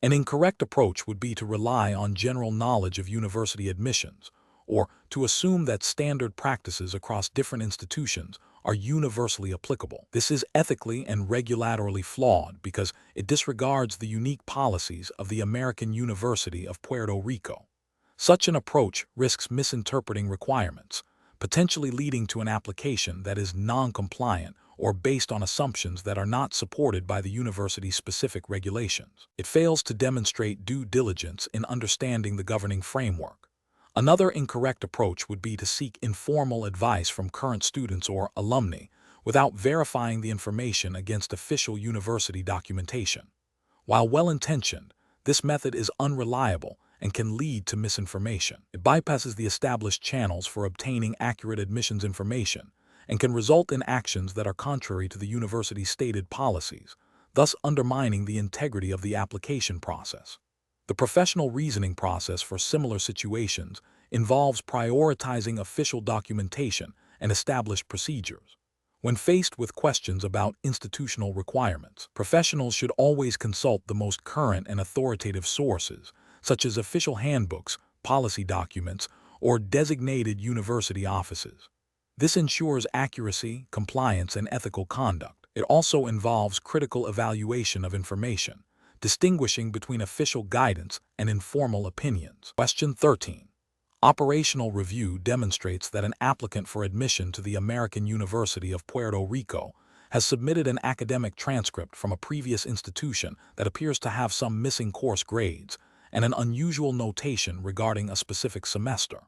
An incorrect approach would be to rely on general knowledge of university admissions, or to assume that standard practices across different institutions are universally applicable. This is ethically and regulatorily flawed because it disregards the unique policies of the American University of Puerto Rico. Such an approach risks misinterpreting requirements, potentially leading to an application that is non-compliant or based on assumptions that are not supported by the university's specific regulations. It fails to demonstrate due diligence in understanding the governing framework. Another incorrect approach would be to seek informal advice from current students or alumni without verifying the information against official university documentation. While well-intentioned, this method is unreliable and can lead to misinformation. It bypasses the established channels for obtaining accurate admissions information and can result in actions that are contrary to the university's stated policies, thus undermining the integrity of the application process. The professional reasoning process for similar situations involves prioritizing official documentation and established procedures. When faced with questions about institutional requirements, professionals should always consult the most current and authoritative sources, such as official handbooks, policy documents, or designated university offices. This ensures accuracy, compliance, and ethical conduct. It also involves critical evaluation of information, distinguishing between official guidance and informal opinions. Question 13. Operational review demonstrates that an applicant for admission to the American University of Puerto Rico has submitted an academic transcript from a previous institution that appears to have some missing course grades and an unusual notation regarding a specific semester.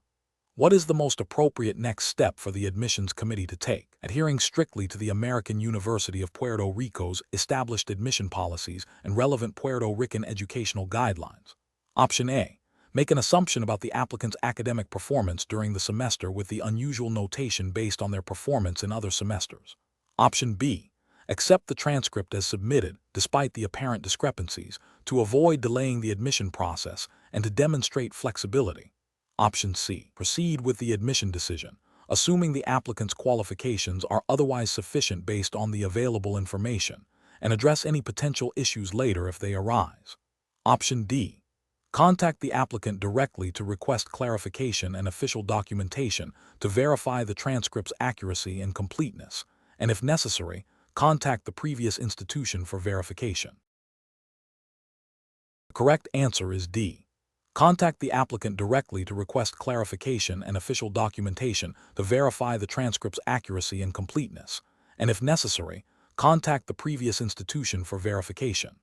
What is the most appropriate next step for the admissions committee to take? Adhering strictly to the American University of Puerto Rico's established admission policies and relevant Puerto Rican educational guidelines. Option A. Make an assumption about the applicant's academic performance during the semester with the unusual notation based on their performance in other semesters. Option B. Accept the transcript as submitted, despite the apparent discrepancies, to avoid delaying the admission process and to demonstrate flexibility. Option C. Proceed with the admission decision, assuming the applicant's qualifications are otherwise sufficient based on the available information, and address any potential issues later if they arise. Option D. Contact the applicant directly to request clarification and official documentation to verify the transcript's accuracy and completeness, and if necessary, contact the previous institution for verification. The correct answer is D. Contact the applicant directly to request clarification and official documentation to verify the transcript's accuracy and completeness, and if necessary, contact the previous institution for verification.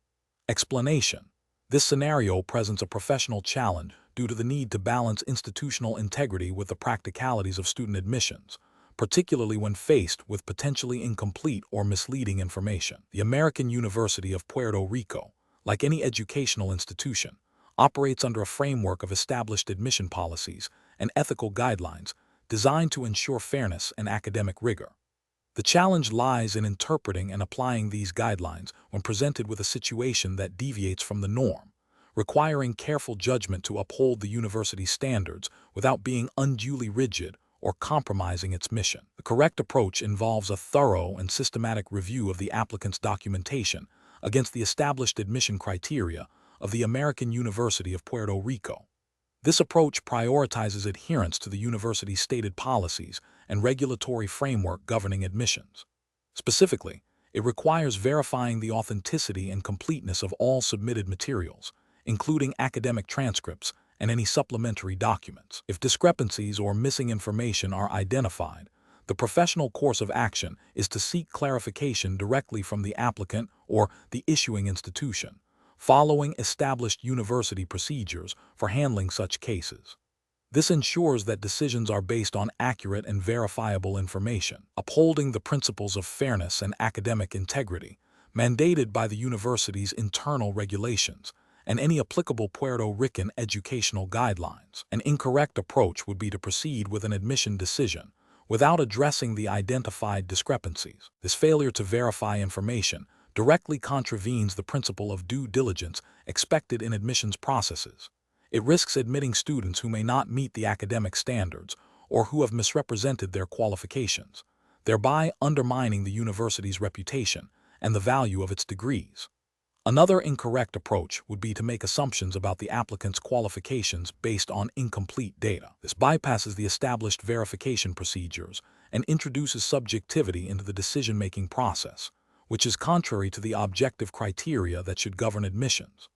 Explanation. This scenario presents a professional challenge due to the need to balance institutional integrity with the practicalities of student admissions, particularly when faced with potentially incomplete or misleading information. The American University of Puerto Rico, like any educational institution, operates under a framework of established admission policies and ethical guidelines designed to ensure fairness and academic rigor. The challenge lies in interpreting and applying these guidelines when presented with a situation that deviates from the norm, requiring careful judgment to uphold the university's standards without being unduly rigid or compromising its mission. The correct approach involves a thorough and systematic review of the applicant's documentation against the established admission criteria of the American University of Puerto Rico. This approach prioritizes adherence to the university's stated policies and regulatory framework governing admissions. Specifically, it requires verifying the authenticity and completeness of all submitted materials, including academic transcripts and any supplementary documents. If discrepancies or missing information are identified, the professional course of action is to seek clarification directly from the applicant or the issuing institution, following established university procedures for handling such cases. This ensures that decisions are based on accurate and verifiable information, upholding the principles of fairness and academic integrity mandated by the university's internal regulations and any applicable Puerto Rican educational guidelines. An incorrect approach would be to proceed with an admission decision without addressing the identified discrepancies. This failure to verify information directly contravenes the principle of due diligence expected in admissions processes. It risks admitting students who may not meet the academic standards or who have misrepresented their qualifications, thereby undermining the university's reputation and the value of its degrees. Another incorrect approach would be to make assumptions about the applicant's qualifications based on incomplete data. This bypasses the established verification procedures and introduces subjectivity into the decision-making process, which is contrary to the objective criteria that should govern admissions.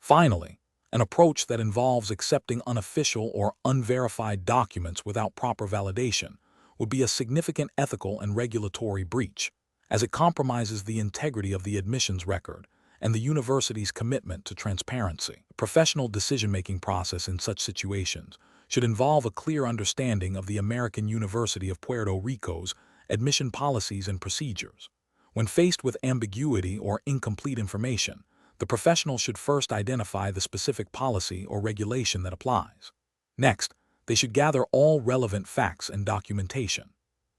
Finally, an approach that involves accepting unofficial or unverified documents without proper validation would be a significant ethical and regulatory breach, as it compromises the integrity of the admissions record and the university's commitment to transparency. The professional decision-making process in such situations should involve a clear understanding of the American University of Puerto Rico's admission policies and procedures. When faced with ambiguity or incomplete information, the professional should first identify the specific policy or regulation that applies. Next, they should gather all relevant facts and documentation.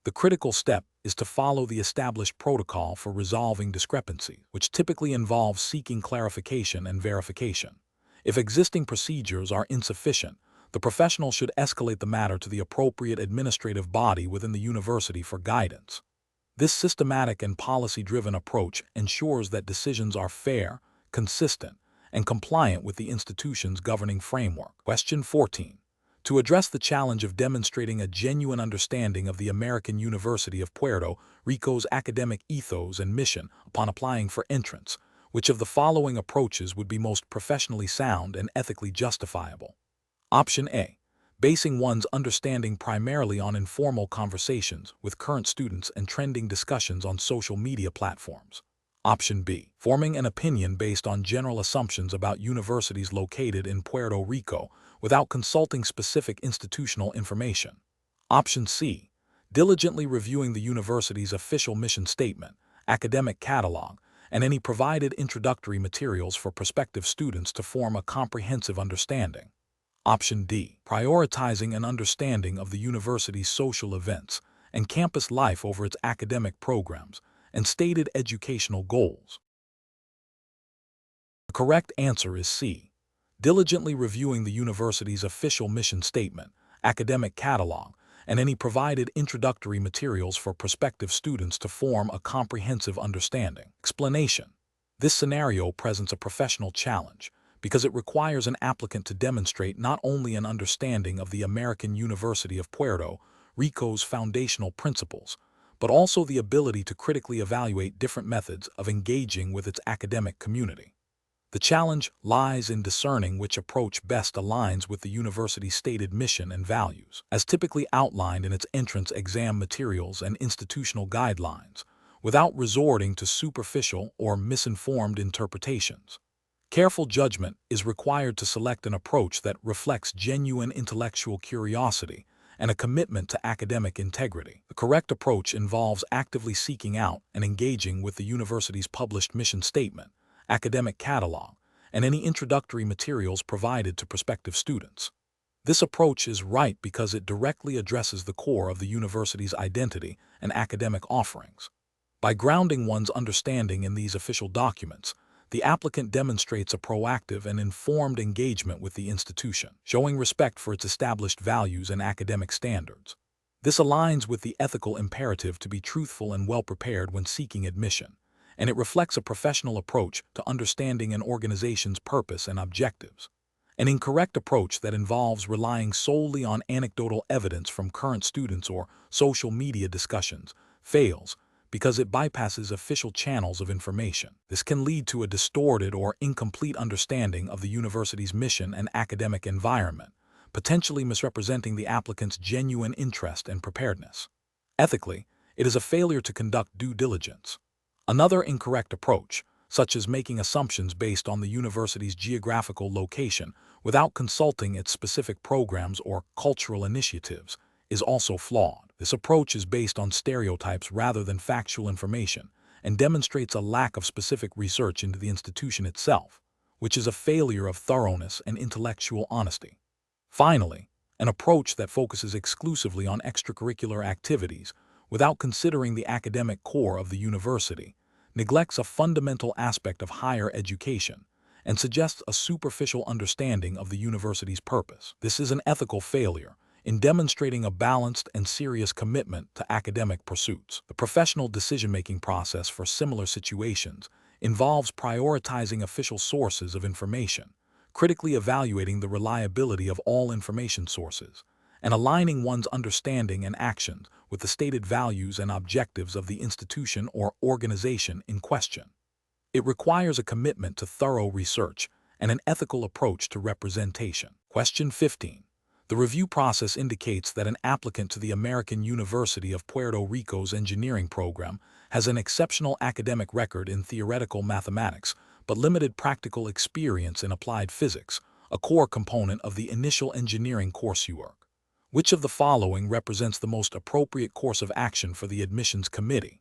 The critical step is to follow the established protocol for resolving discrepancies, which typically involves seeking clarification and verification. If existing procedures are insufficient, the professional should escalate the matter to the appropriate administrative body within the university for guidance. This systematic and policy-driven approach ensures that decisions are fair, consistent, and compliant with the institution's governing framework. Question 14. To address the challenge of demonstrating a genuine understanding of the American University of Puerto Rico's academic ethos and mission upon applying for entrance, which of the following approaches would be most professionally sound and ethically justifiable? Option A. Basing one's understanding primarily on informal conversations with current students and trending discussions on social media platforms. Option B. Forming an opinion based on general assumptions about universities located in Puerto Rico without consulting specific institutional information. Option C. Diligently reviewing the university's official mission statement, academic catalog, and any provided introductory materials for prospective students to form a comprehensive understanding. Option D. Prioritizing an understanding of the university's social events and campus life over its academic programs and stated educational goals. The correct answer is C. Diligently reviewing the university's official mission statement, academic catalog, and any provided introductory materials for prospective students to form a comprehensive understanding. Explanation. This scenario presents a professional challenge because it requires an applicant to demonstrate not only an understanding of the American University of Puerto Rico's foundational principles, but also the ability to critically evaluate different methods of engaging with its academic community. The challenge lies in discerning which approach best aligns with the university's stated mission and values, as typically outlined in its entrance exam materials and institutional guidelines, without resorting to superficial or misinformed interpretations. Careful judgment is required to select an approach that reflects genuine intellectual curiosity and a commitment to academic integrity. The correct approach involves actively seeking out and engaging with the university's published mission statement, academic catalog, and any introductory materials provided to prospective students. This approach is right because it directly addresses the core of the university's identity and academic offerings. By grounding one's understanding in these official documents, the applicant demonstrates a proactive and informed engagement with the institution, showing respect for its established values and academic standards. This aligns with the ethical imperative to be truthful and well-prepared when seeking admission, and it reflects a professional approach to understanding an organization's purpose and objectives. An incorrect approach that involves relying solely on anecdotal evidence from current students or social media discussions fails because it bypasses official channels of information. This can lead to a distorted or incomplete understanding of the university's mission and academic environment, potentially misrepresenting the applicant's genuine interest and preparedness. Ethically, it is a failure to conduct due diligence. Another incorrect approach, such as making assumptions based on the university's geographical location without consulting its specific programs or cultural initiatives, is also flawed. This approach is based on stereotypes rather than factual information and demonstrates a lack of specific research into the institution itself, which is a failure of thoroughness and intellectual honesty. Finally, an approach that focuses exclusively on extracurricular activities without considering the academic core of the university neglects a fundamental aspect of higher education and suggests a superficial understanding of the university's purpose. This is an ethical failure in demonstrating a balanced and serious commitment to academic pursuits. The professional decision-making process for similar situations involves prioritizing official sources of information, critically evaluating the reliability of all information sources, and aligning one's understanding and actions with the stated values and objectives of the institution or organization in question. It requires a commitment to thorough research and an ethical approach to representation. Question 15. The review process indicates that an applicant to the American University of Puerto Rico's engineering program has an exceptional academic record in theoretical mathematics, but limited practical experience in applied physics, a core component of the initial engineering coursework. Which of the following represents the most appropriate course of action for the admissions committee?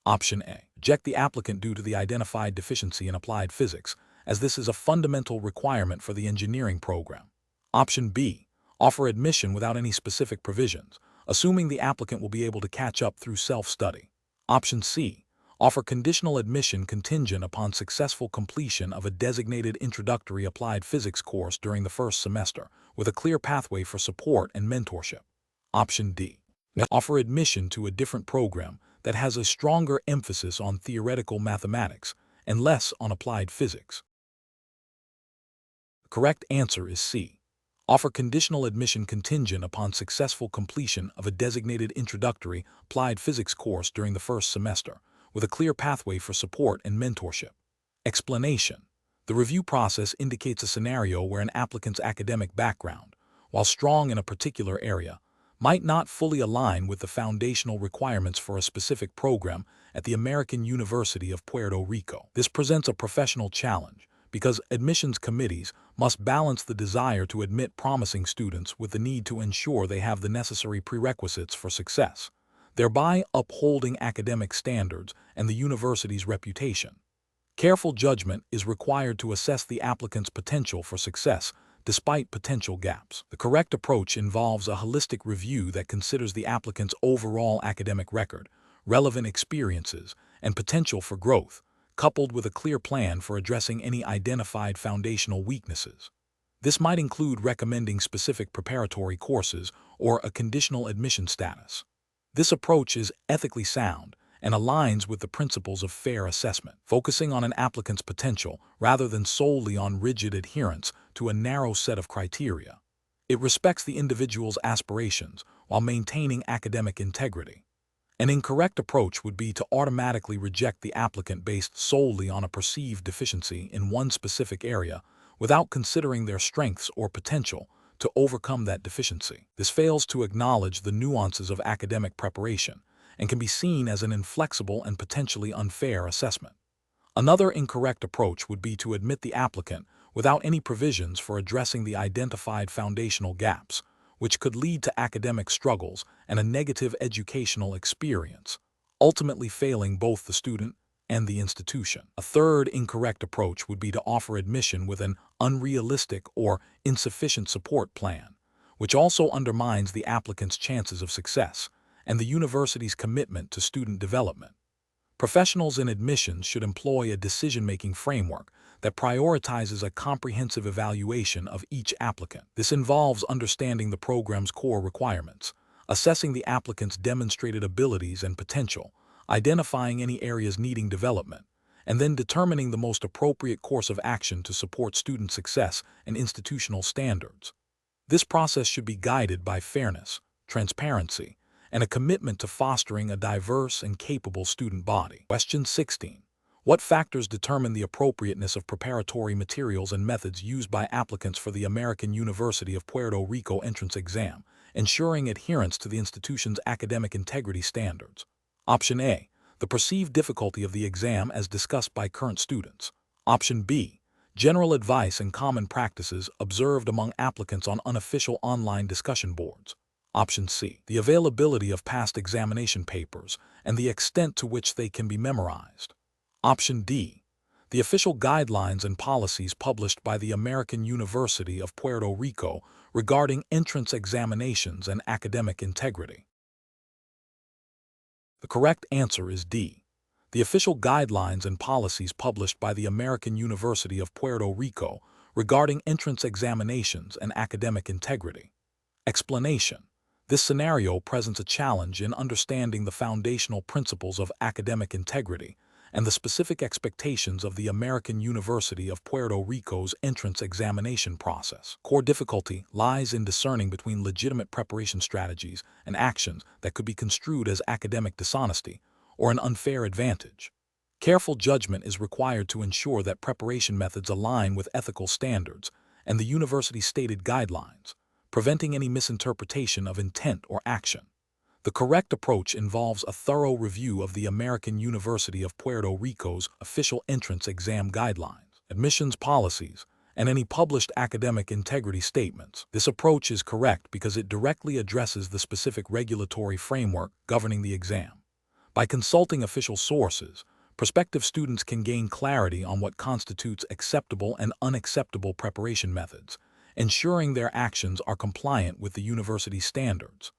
Option A. Reject the applicant due to the identified deficiency in applied physics, as this is a fundamental requirement for the engineering program. Option B. Offer admission without any specific provisions, assuming the applicant will be able to catch up through self-study. Option C. Offer conditional admission contingent upon successful completion of a designated introductory applied physics course during the first semester, with a clear pathway for support and mentorship. Option D. Offer admission to a different program that has a stronger emphasis on theoretical mathematics and less on applied physics. The correct answer is C. Offer conditional admission contingent upon successful completion of a designated introductory applied physics course during the first semester, with a clear pathway for support and mentorship. Explanation. The review process indicates a scenario where an applicant's academic background, while strong in a particular area, might not fully align with the foundational requirements for a specific program at the American University of Puerto Rico. This presents a professional challenge because admissions committees must balance the desire to admit promising students with the need to ensure they have the necessary prerequisites for success, thereby upholding academic standards and the university's reputation. Careful judgment is required to assess the applicant's potential for success despite potential gaps. The correct approach involves a holistic review that considers the applicant's overall academic record, relevant experiences, and potential for growth, coupled with a clear plan for addressing any identified foundational weaknesses. This might include recommending specific preparatory courses or a conditional admission status. This approach is ethically sound and aligns with the principles of fair assessment, focusing on an applicant's potential rather than solely on rigid adherence to a narrow set of criteria. It respects the individual's aspirations while maintaining academic integrity. An incorrect approach would be to automatically reject the applicant based solely on a perceived deficiency in one specific area without considering their strengths or potential to overcome that deficiency. This fails to acknowledge the nuances of academic preparation and can be seen as an inflexible and potentially unfair assessment. Another incorrect approach would be to admit the applicant without any provisions for addressing the identified foundational gaps, which could lead to academic struggles and a negative educational experience, ultimately failing both the student and the institution. A third incorrect approach would be to offer admission with an unrealistic or insufficient support plan, which also undermines the applicant's chances of success and the university's commitment to student development. Professionals in admissions should employ a decision-making framework that prioritizes a comprehensive evaluation of each applicant. This involves understanding the program's core requirements, assessing the applicant's demonstrated abilities and potential, identifying any areas needing development, and then determining the most appropriate course of action to support student success and institutional standards. This process should be guided by fairness, transparency, and a commitment to fostering a diverse and capable student body. Question 16. What factors determine the appropriateness of preparatory materials and methods used by applicants for the American University of Puerto Rico entrance exam, ensuring adherence to the institution's academic integrity standards? Option A. The perceived difficulty of the exam as discussed by current students. Option B. General advice and common practices observed among applicants on unofficial online discussion boards. Option C. The availability of past examination papers and the extent to which they can be memorized. Option D. The official guidelines and policies published by the American University of Puerto Rico regarding entrance examinations and academic integrity. The correct answer is D. The official guidelines and policies published by the American University of Puerto Rico regarding entrance examinations and academic integrity. Explanation. This scenario presents a challenge in understanding the foundational principles of academic integrity and the specific expectations of the American University of Puerto Rico's entrance examination process. Core difficulty lies in discerning between legitimate preparation strategies and actions that could be construed as academic dishonesty or an unfair advantage. Careful judgment is required to ensure that preparation methods align with ethical standards and the university's stated guidelines, preventing any misinterpretation of intent or action. The correct approach involves a thorough review of the American University of Puerto Rico's official entrance exam guidelines, admissions policies, and any published academic integrity statements. This approach is correct because it directly addresses the specific regulatory framework governing the exam. By consulting official sources, prospective students can gain clarity on what constitutes acceptable and unacceptable preparation methods, ensuring their actions are compliant with the university's standards.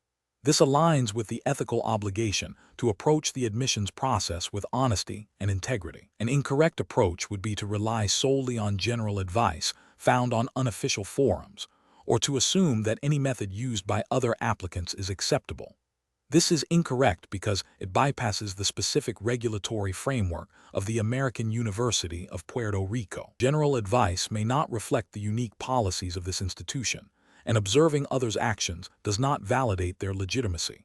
This aligns with the ethical obligation to approach the admissions process with honesty and integrity. An incorrect approach would be to rely solely on general advice found on unofficial forums, or to assume that any method used by other applicants is acceptable. This is incorrect because it bypasses the specific regulatory framework of the American University of Puerto Rico. General advice may not reflect the unique policies of this institution, and observing others' actions does not validate their legitimacy.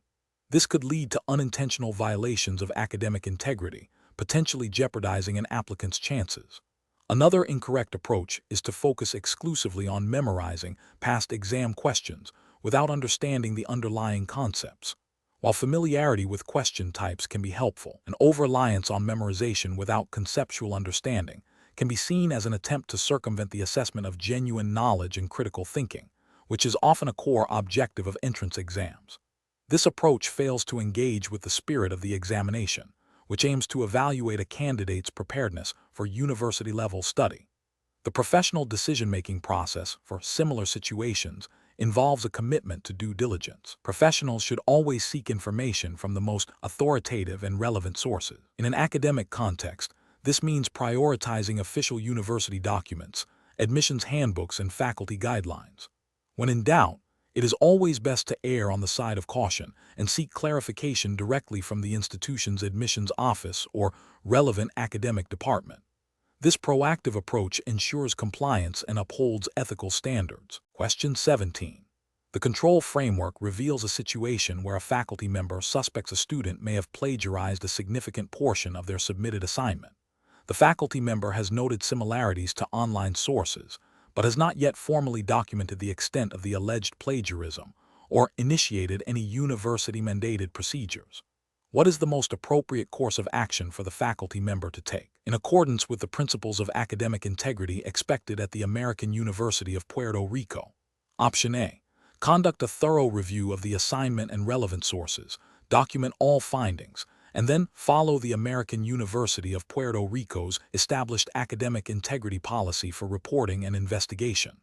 This could lead to unintentional violations of academic integrity, potentially jeopardizing an applicant's chances. Another incorrect approach is to focus exclusively on memorizing past exam questions without understanding the underlying concepts. While familiarity with question types can be helpful, an over-reliance on memorization without conceptual understanding can be seen as an attempt to circumvent the assessment of genuine knowledge and critical thinking, which is often a core objective of entrance exams. This approach fails to engage with the spirit of the examination, which aims to evaluate a candidate's preparedness for university-level study. The professional decision-making process for similar situations involves a commitment to due diligence. Professionals should always seek information from the most authoritative and relevant sources. In an academic context, this means prioritizing official university documents, admissions handbooks, and faculty guidelines. When in doubt, it is always best to err on the side of caution and seek clarification directly from the institution's admissions office or relevant academic department. This proactive approach ensures compliance and upholds ethical standards. Question 17. The control framework reveals a situation where a faculty member suspects a student may have plagiarized a significant portion of their submitted assignment. The faculty member has noted similarities to online sources, but has not yet formally documented the extent of the alleged plagiarism or initiated any university-mandated procedures. What is the most appropriate course of action for the faculty member to take, in accordance with the principles of academic integrity expected at the American University of Puerto Rico? Option A. Conduct a thorough review of the assignment and relevant sources, document all findings, and then follow the American University of Puerto Rico's established academic integrity policy for reporting and investigation.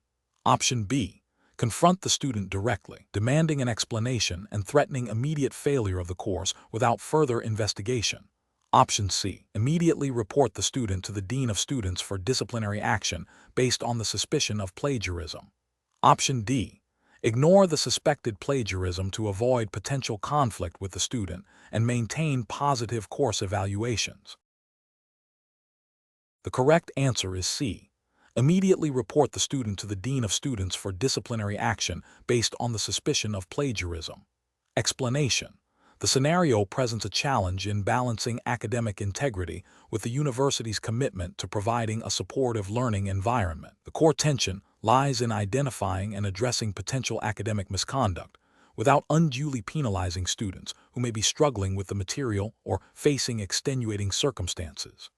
Option B. Confront the student directly, demanding an explanation and threatening immediate failure of the course without further investigation. Option C. Immediately report the student to the Dean of Students for disciplinary action based on the suspicion of plagiarism. Option D. Ignore the suspected plagiarism to avoid potential conflict with the student and maintain positive course evaluations. The correct answer is C. Immediately report the student to the Dean of Students for disciplinary action based on the suspicion of plagiarism. Explanation. The scenario presents a challenge in balancing academic integrity with the university's commitment to providing a supportive learning environment. The core tension lies in identifying and addressing potential academic misconduct without unduly penalizing students who may be struggling with the material or facing extenuating circumstances.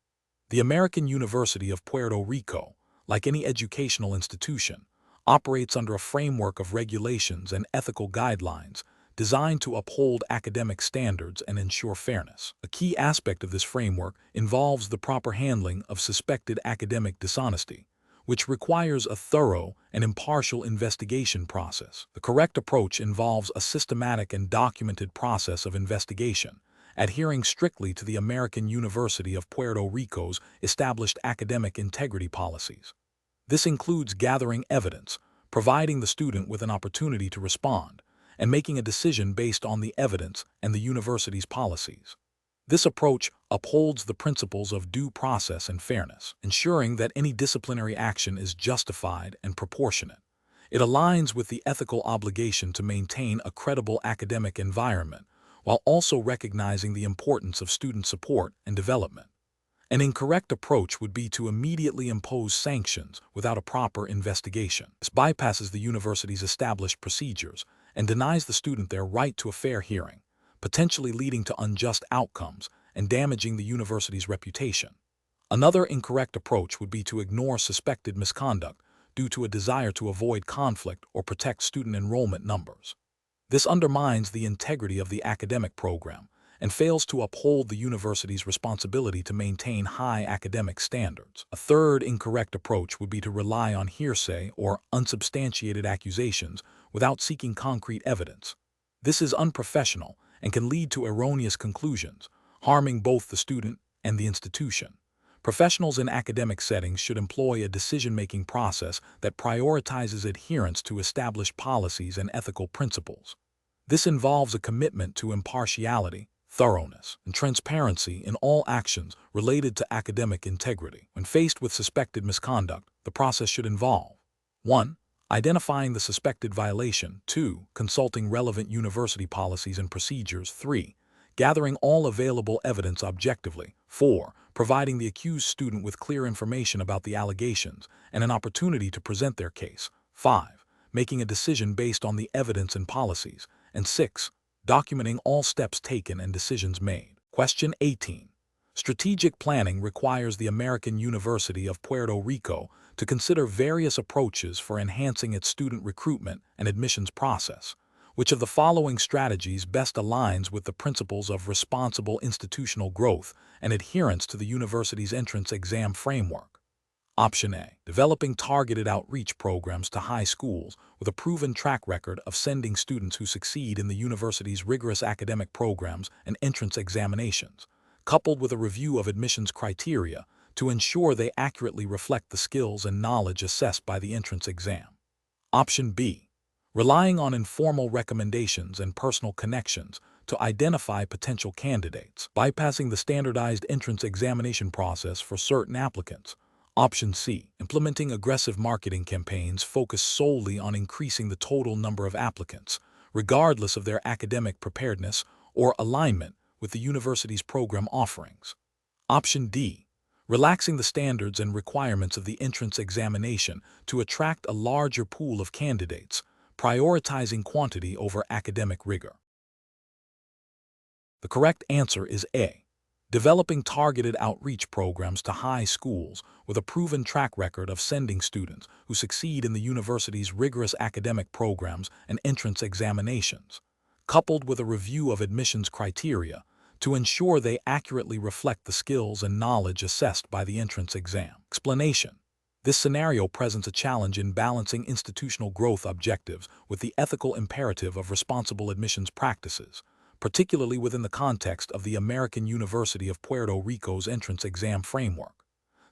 The American University of Puerto Rico, like any educational institution, operates under a framework of regulations and ethical guidelines designed to uphold academic standards and ensure fairness. A key aspect of this framework involves the proper handling of suspected academic dishonesty, which requires a thorough and impartial investigation process. The correct approach involves a systematic and documented process of investigation, adhering strictly to the American University of Puerto Rico's established academic integrity policies. This includes gathering evidence, providing the student with an opportunity to respond, and making a decision based on the evidence and the university's policies. This approach upholds the principles of due process and fairness, ensuring that any disciplinary action is justified and proportionate. It aligns with the ethical obligation to maintain a credible academic environment, while also recognizing the importance of student support and development. An incorrect approach would be to immediately impose sanctions without a proper investigation. This bypasses the university's established procedures and denies the student their right to a fair hearing, potentially leading to unjust outcomes and damaging the university's reputation. Another incorrect approach would be to ignore suspected misconduct due to a desire to avoid conflict or protect student enrollment numbers. This undermines the integrity of the academic program and fails to uphold the university's responsibility to maintain high academic standards. A third incorrect approach would be to rely on hearsay or unsubstantiated accusations without seeking concrete evidence. This is unprofessional and can lead to erroneous conclusions, harming both the student and the institution. Professionals in academic settings should employ a decision-making process that prioritizes adherence to established policies and ethical principles. This involves a commitment to impartiality, thoroughness, and transparency in all actions related to academic integrity. When faced with suspected misconduct, the process should involve 1. Identifying the suspected violation. 2. Consulting relevant university policies and procedures. 3. Gathering all available evidence objectively. 4. Providing the accused student with clear information about the allegations and an opportunity to present their case. 5. Making a decision based on the evidence and policies. And 6. Documenting all steps taken and decisions made. Question 18. Strategic planning requires the American University of Puerto Rico to consider various approaches for enhancing its student recruitment and admissions process. Which of the following strategies best aligns with the principles of responsible institutional growth and adherence to the university's entrance exam framework? Option A. Developing targeted outreach programs to high schools with a proven track record of sending students who succeed in the university's rigorous academic programs and entrance examinations, coupled with a review of admissions criteria to ensure they accurately reflect the skills and knowledge assessed by the entrance exam. Option B. Relying on informal recommendations and personal connections to identify potential candidates, bypassing the standardized entrance examination process for certain applicants. Option C. Implementing aggressive marketing campaigns focused solely on increasing the total number of applicants, regardless of their academic preparedness or alignment with the university's program offerings. Option D. Relaxing the standards and requirements of the entrance examination to attract a larger pool of candidates, prioritizing quantity over academic rigor. The correct answer is A. Developing targeted outreach programs to high schools with a proven track record of sending students who succeed in the university's rigorous academic programs and entrance examinations, coupled with a review of admissions criteria to ensure they accurately reflect the skills and knowledge assessed by the entrance exam. Explanation. This scenario presents a challenge in balancing institutional growth objectives with the ethical imperative of responsible admissions practices, particularly within the context of the American University of Puerto Rico's entrance exam framework.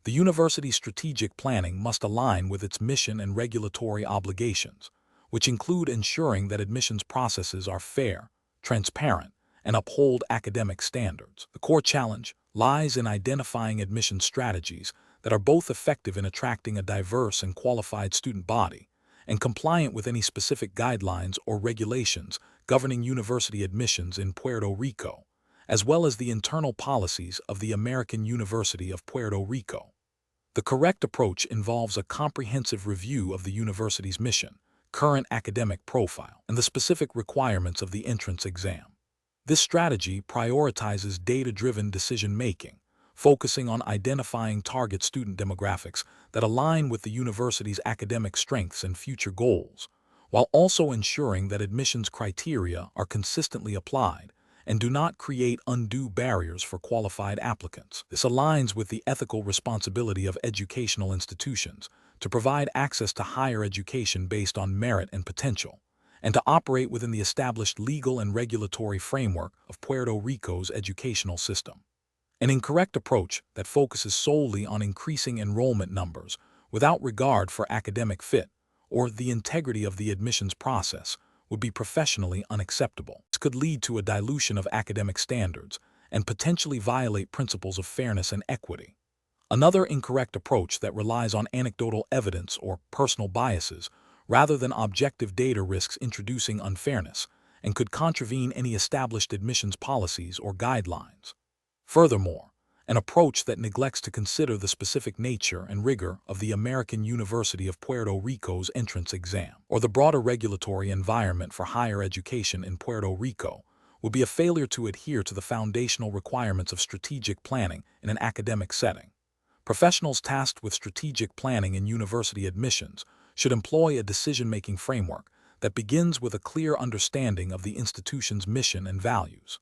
The university's strategic planning must align with its mission and regulatory obligations, which include ensuring that admissions processes are fair, transparent, and uphold academic standards. The core challenge lies in identifying admission strategies that are both effective in attracting a diverse and qualified student body and compliant with any specific guidelines or regulations governing university admissions in Puerto Rico, as well as the internal policies of the American University of Puerto Rico. The correct approach involves a comprehensive review of the university's mission, current academic profile, and the specific requirements of the entrance exam. This strategy prioritizes data-driven decision-making, focusing on identifying target student demographics that align with the university's academic strengths and future goals, while also ensuring that admissions criteria are consistently applied and do not create undue barriers for qualified applicants. This aligns with the ethical responsibility of educational institutions to provide access to higher education based on merit and potential, and to operate within the established legal and regulatory framework of Puerto Rico's educational system. An incorrect approach that focuses solely on increasing enrollment numbers without regard for academic fit or the integrity of the admissions process would be professionally unacceptable. This could lead to a dilution of academic standards and potentially violate principles of fairness and equity. Another incorrect approach that relies on anecdotal evidence or personal biases rather than objective data risks introducing unfairness and could contravene any established admissions policies or guidelines. Furthermore, an approach that neglects to consider the specific nature and rigor of the American University of Puerto Rico's entrance exam or the broader regulatory environment for higher education in Puerto Rico would be a failure to adhere to the foundational requirements of strategic planning in an academic setting. Professionals tasked with strategic planning in university admissions should employ a decision-making framework that begins with a clear understanding of the institution's mission and values.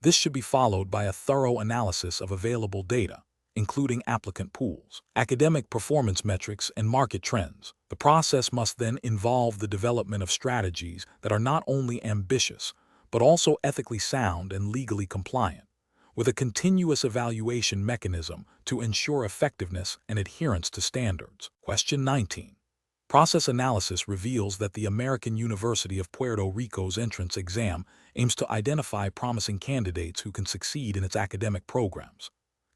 This should be followed by a thorough analysis of available data, including applicant pools, academic performance metrics, and market trends. The process must then involve the development of strategies that are not only ambitious, but also ethically sound and legally compliant, with a continuous evaluation mechanism to ensure effectiveness and adherence to standards. Question 19. Process analysis reveals that the American University of Puerto Rico's entrance exam aims to identify promising candidates who can succeed in its academic programs.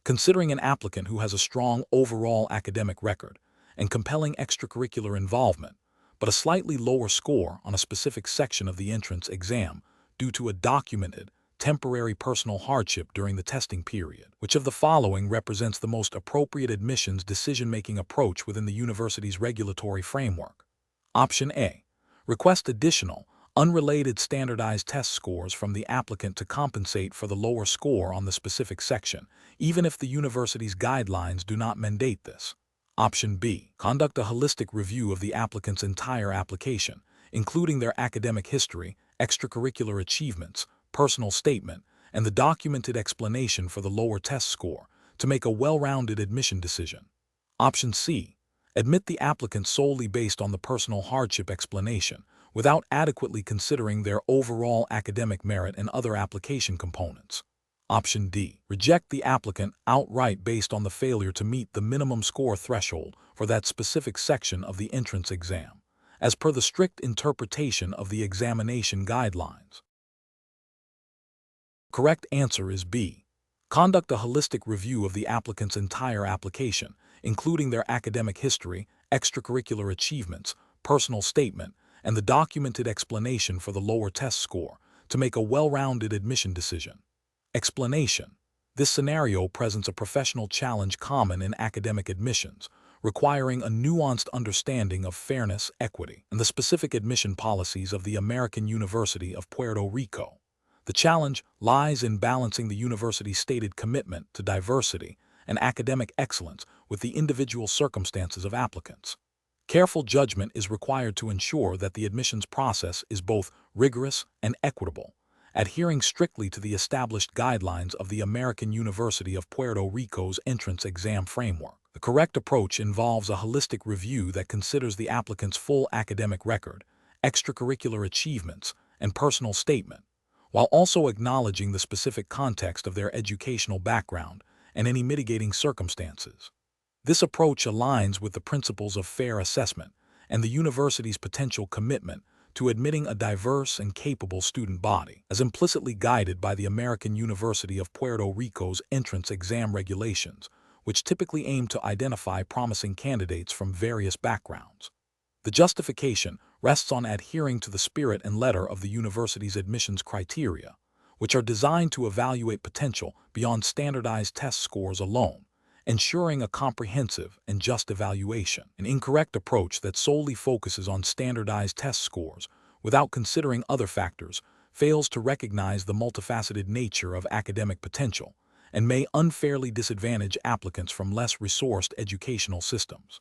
Considering an applicant who has a strong overall academic record and compelling extracurricular involvement, but a slightly lower score on a specific section of the entrance exam due to a documented, temporary personal hardship during the testing period. Which of the following represents the most appropriate admissions decision-making approach within the university's regulatory framework? Option A. Request additional, unrelated standardized test scores from the applicant to compensate for the lower score on the specific section, even if the university's guidelines do not mandate this. Option B. Conduct a holistic review of the applicant's entire application, including their academic history, extracurricular achievements, personal statement, and the documented explanation for the lower test score to make a well-rounded admission decision. Option C. Admit the applicant solely based on the personal hardship explanation, without adequately considering their overall academic merit and other application components. Option D. Reject the applicant outright based on the failure to meet the minimum score threshold for that specific section of the entrance exam, as per the strict interpretation of the examination guidelines. Correct answer is B. Conduct a holistic review of the applicant's entire application, including their academic history, extracurricular achievements, personal statement, and the documented explanation for the lower test score to make a well-rounded admission decision. Explanation. This scenario presents a professional challenge common in academic admissions, requiring a nuanced understanding of fairness, equity, and the specific admission policies of the American University of Puerto Rico. The challenge lies in balancing the university's stated commitment to diversity and academic excellence with the individual circumstances of applicants. Careful judgment is required to ensure that the admissions process is both rigorous and equitable, adhering strictly to the established guidelines of the American University of Puerto Rico's entrance exam framework. The correct approach involves a holistic review that considers the applicant's full academic record, extracurricular achievements, and personal statement, while also acknowledging the specific context of their educational background and any mitigating circumstances. This approach aligns with the principles of fair assessment and the university's potential commitment to admitting a diverse and capable student body, as implicitly guided by the American University of Puerto Rico's entrance exam regulations, which typically aim to identify promising candidates from various backgrounds. The justification rests on adhering to the spirit and letter of the university's admissions criteria, which are designed to evaluate potential beyond standardized test scores alone, ensuring a comprehensive and just evaluation. An incorrect approach that solely focuses on standardized test scores without considering other factors fails to recognize the multifaceted nature of academic potential and may unfairly disadvantage applicants from less resourced educational systems.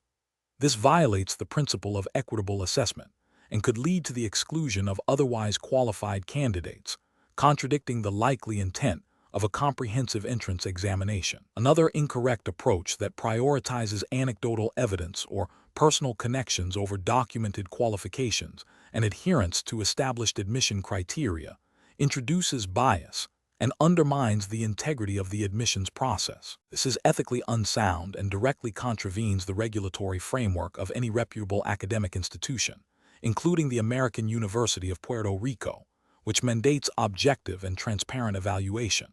This violates the principle of equitable assessment and could lead to the exclusion of otherwise qualified candidates, contradicting the likely intent of a comprehensive entrance examination. Another incorrect approach that prioritizes anecdotal evidence or personal connections over documented qualifications and adherence to established admission criteria introduces bias and undermines the integrity of the admissions process. This is ethically unsound and directly contravenes the regulatory framework of any reputable academic institution, including the American University of Puerto Rico, which mandates objective and transparent evaluation.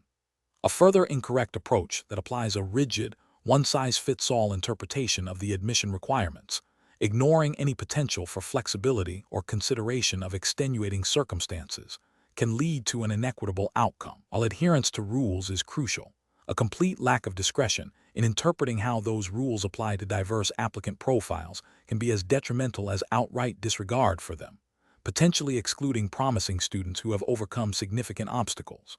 A further incorrect approach that applies a rigid, one-size-fits-all interpretation of the admission requirements, ignoring any potential for flexibility or consideration of extenuating circumstances, can lead to an inequitable outcome. While adherence to rules is crucial, a complete lack of discretion in interpreting how those rules apply to diverse applicant profiles can be as detrimental as outright disregard for them, potentially excluding promising students who have overcome significant obstacles.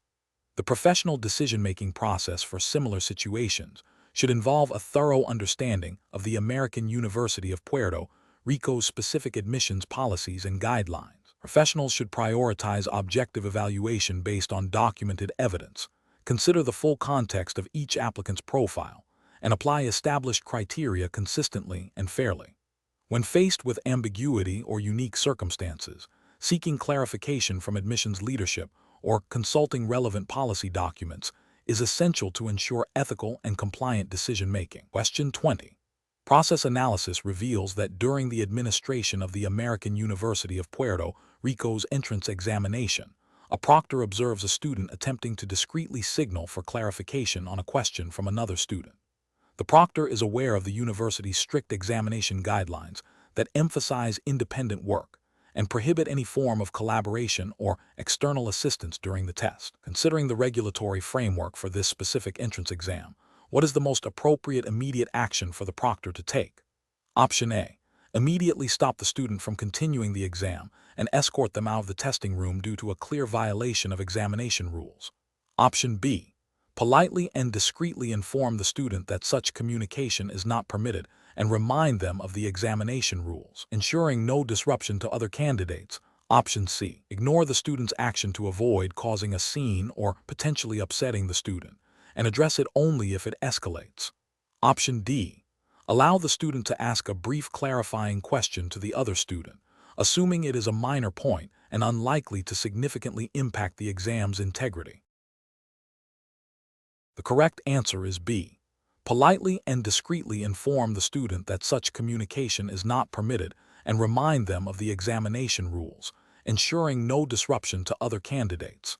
The professional decision-making process for similar situations should involve a thorough understanding of the American University of Puerto Rico's specific admissions policies and guidelines. Professionals should prioritize objective evaluation based on documented evidence, consider the full context of each applicant's profile, and apply established criteria consistently and fairly. When faced with ambiguity or unique circumstances, seeking clarification from admissions leadership or consulting relevant policy documents is essential to ensure ethical and compliant decision-making. Question 20. Process analysis reveals that during the administration of the American University of Puerto Rico's entrance examination, a proctor observes a student attempting to discreetly signal for clarification on a question from another student. The proctor is aware of the university's strict examination guidelines that emphasize independent work and prohibit any form of collaboration or external assistance during the test. Considering the regulatory framework for this specific entrance exam, what is the most appropriate immediate action for the proctor to take? Option A. Immediately stop the student from continuing the exam and escort them out of the testing room due to a clear violation of examination rules. Option B. Politely and discreetly inform the student that such communication is not permitted and remind them of the examination rules, ensuring no disruption to other candidates. Option C. Ignore the student's action to avoid causing a scene or potentially upsetting the student, and address it only if it escalates. Option D. Allow the student to ask a brief clarifying question to the other student, assuming it is a minor point and unlikely to significantly impact the exam's integrity. The correct answer is B. Politely and discreetly inform the student that such communication is not permitted and remind them of the examination rules, ensuring no disruption to other candidates.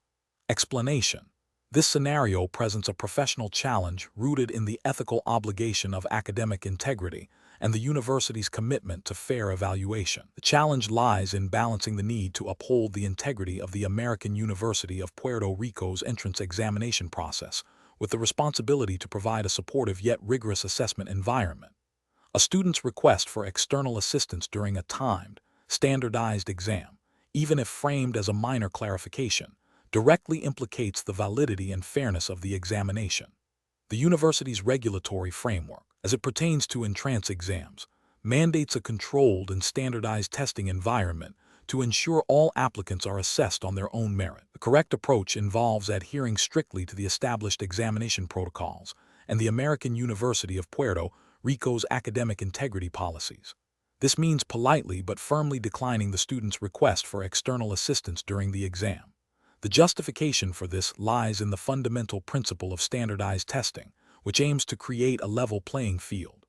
Explanation. This scenario presents a professional challenge rooted in the ethical obligation of academic integrity and the university's commitment to fair evaluation. The challenge lies in balancing the need to uphold the integrity of the American University of Puerto Rico's entrance examination process with the responsibility to provide a supportive yet rigorous assessment environment. A student's request for external assistance during a timed, standardized exam, even if framed as a minor clarification, directly implicates the validity and fairness of the examination. The university's regulatory framework, as it pertains to entrance exams, mandates a controlled and standardized testing environment to ensure all applicants are assessed on their own merit. The correct approach involves adhering strictly to the established examination protocols and the American University of Puerto Rico's academic integrity policies. This means politely but firmly declining the student's request for external assistance during the exam. The justification for this lies in the fundamental principle of standardized testing, which aims to create a level playing field.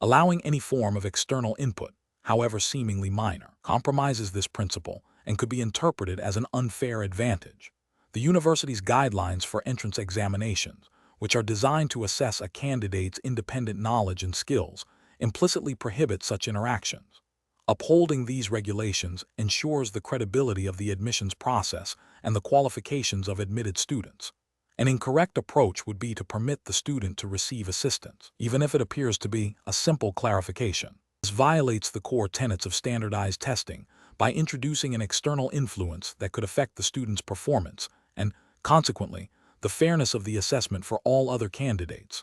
Allowing any form of external input, however seemingly minor, compromises this principle and could be interpreted as an unfair advantage. The university's guidelines for entrance examinations, which are designed to assess a candidate's independent knowledge and skills, implicitly prohibit such interactions. Upholding these regulations ensures the credibility of the admissions process and the qualifications of admitted students. An incorrect approach would be to permit the student to receive assistance, even if it appears to be a simple clarification. This violates the core tenets of standardized testing by introducing an external influence that could affect the student's performance and, consequently, the fairness of the assessment for all other candidates.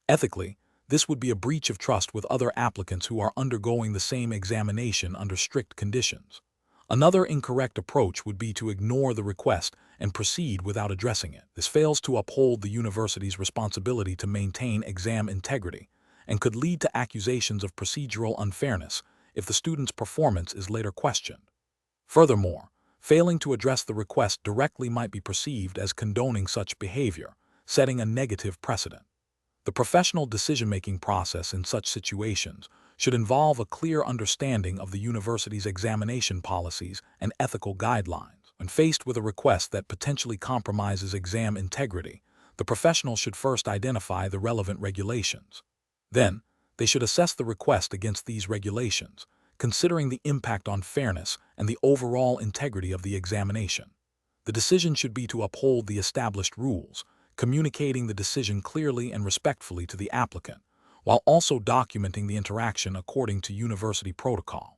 Ethically, this would be a breach of trust with other applicants who are undergoing the same examination under strict conditions. Another incorrect approach would be to ignore the request and proceed without addressing it. This fails to uphold the university's responsibility to maintain exam integrity and could lead to accusations of procedural unfairness if the student's performance is later questioned. Furthermore, failing to address the request directly might be perceived as condoning such behavior, setting a negative precedent. The professional decision-making process in such situations should involve a clear understanding of the university's examination policies and ethical guidelines. When faced with a request that potentially compromises exam integrity, the professional should first identify the relevant regulations. Then, they should assess the request against these regulations, considering the impact on fairness and the overall integrity of the examination. The decision should be to uphold the established rules, communicating the decision clearly and respectfully to the applicant, while also documenting the interaction according to university protocol.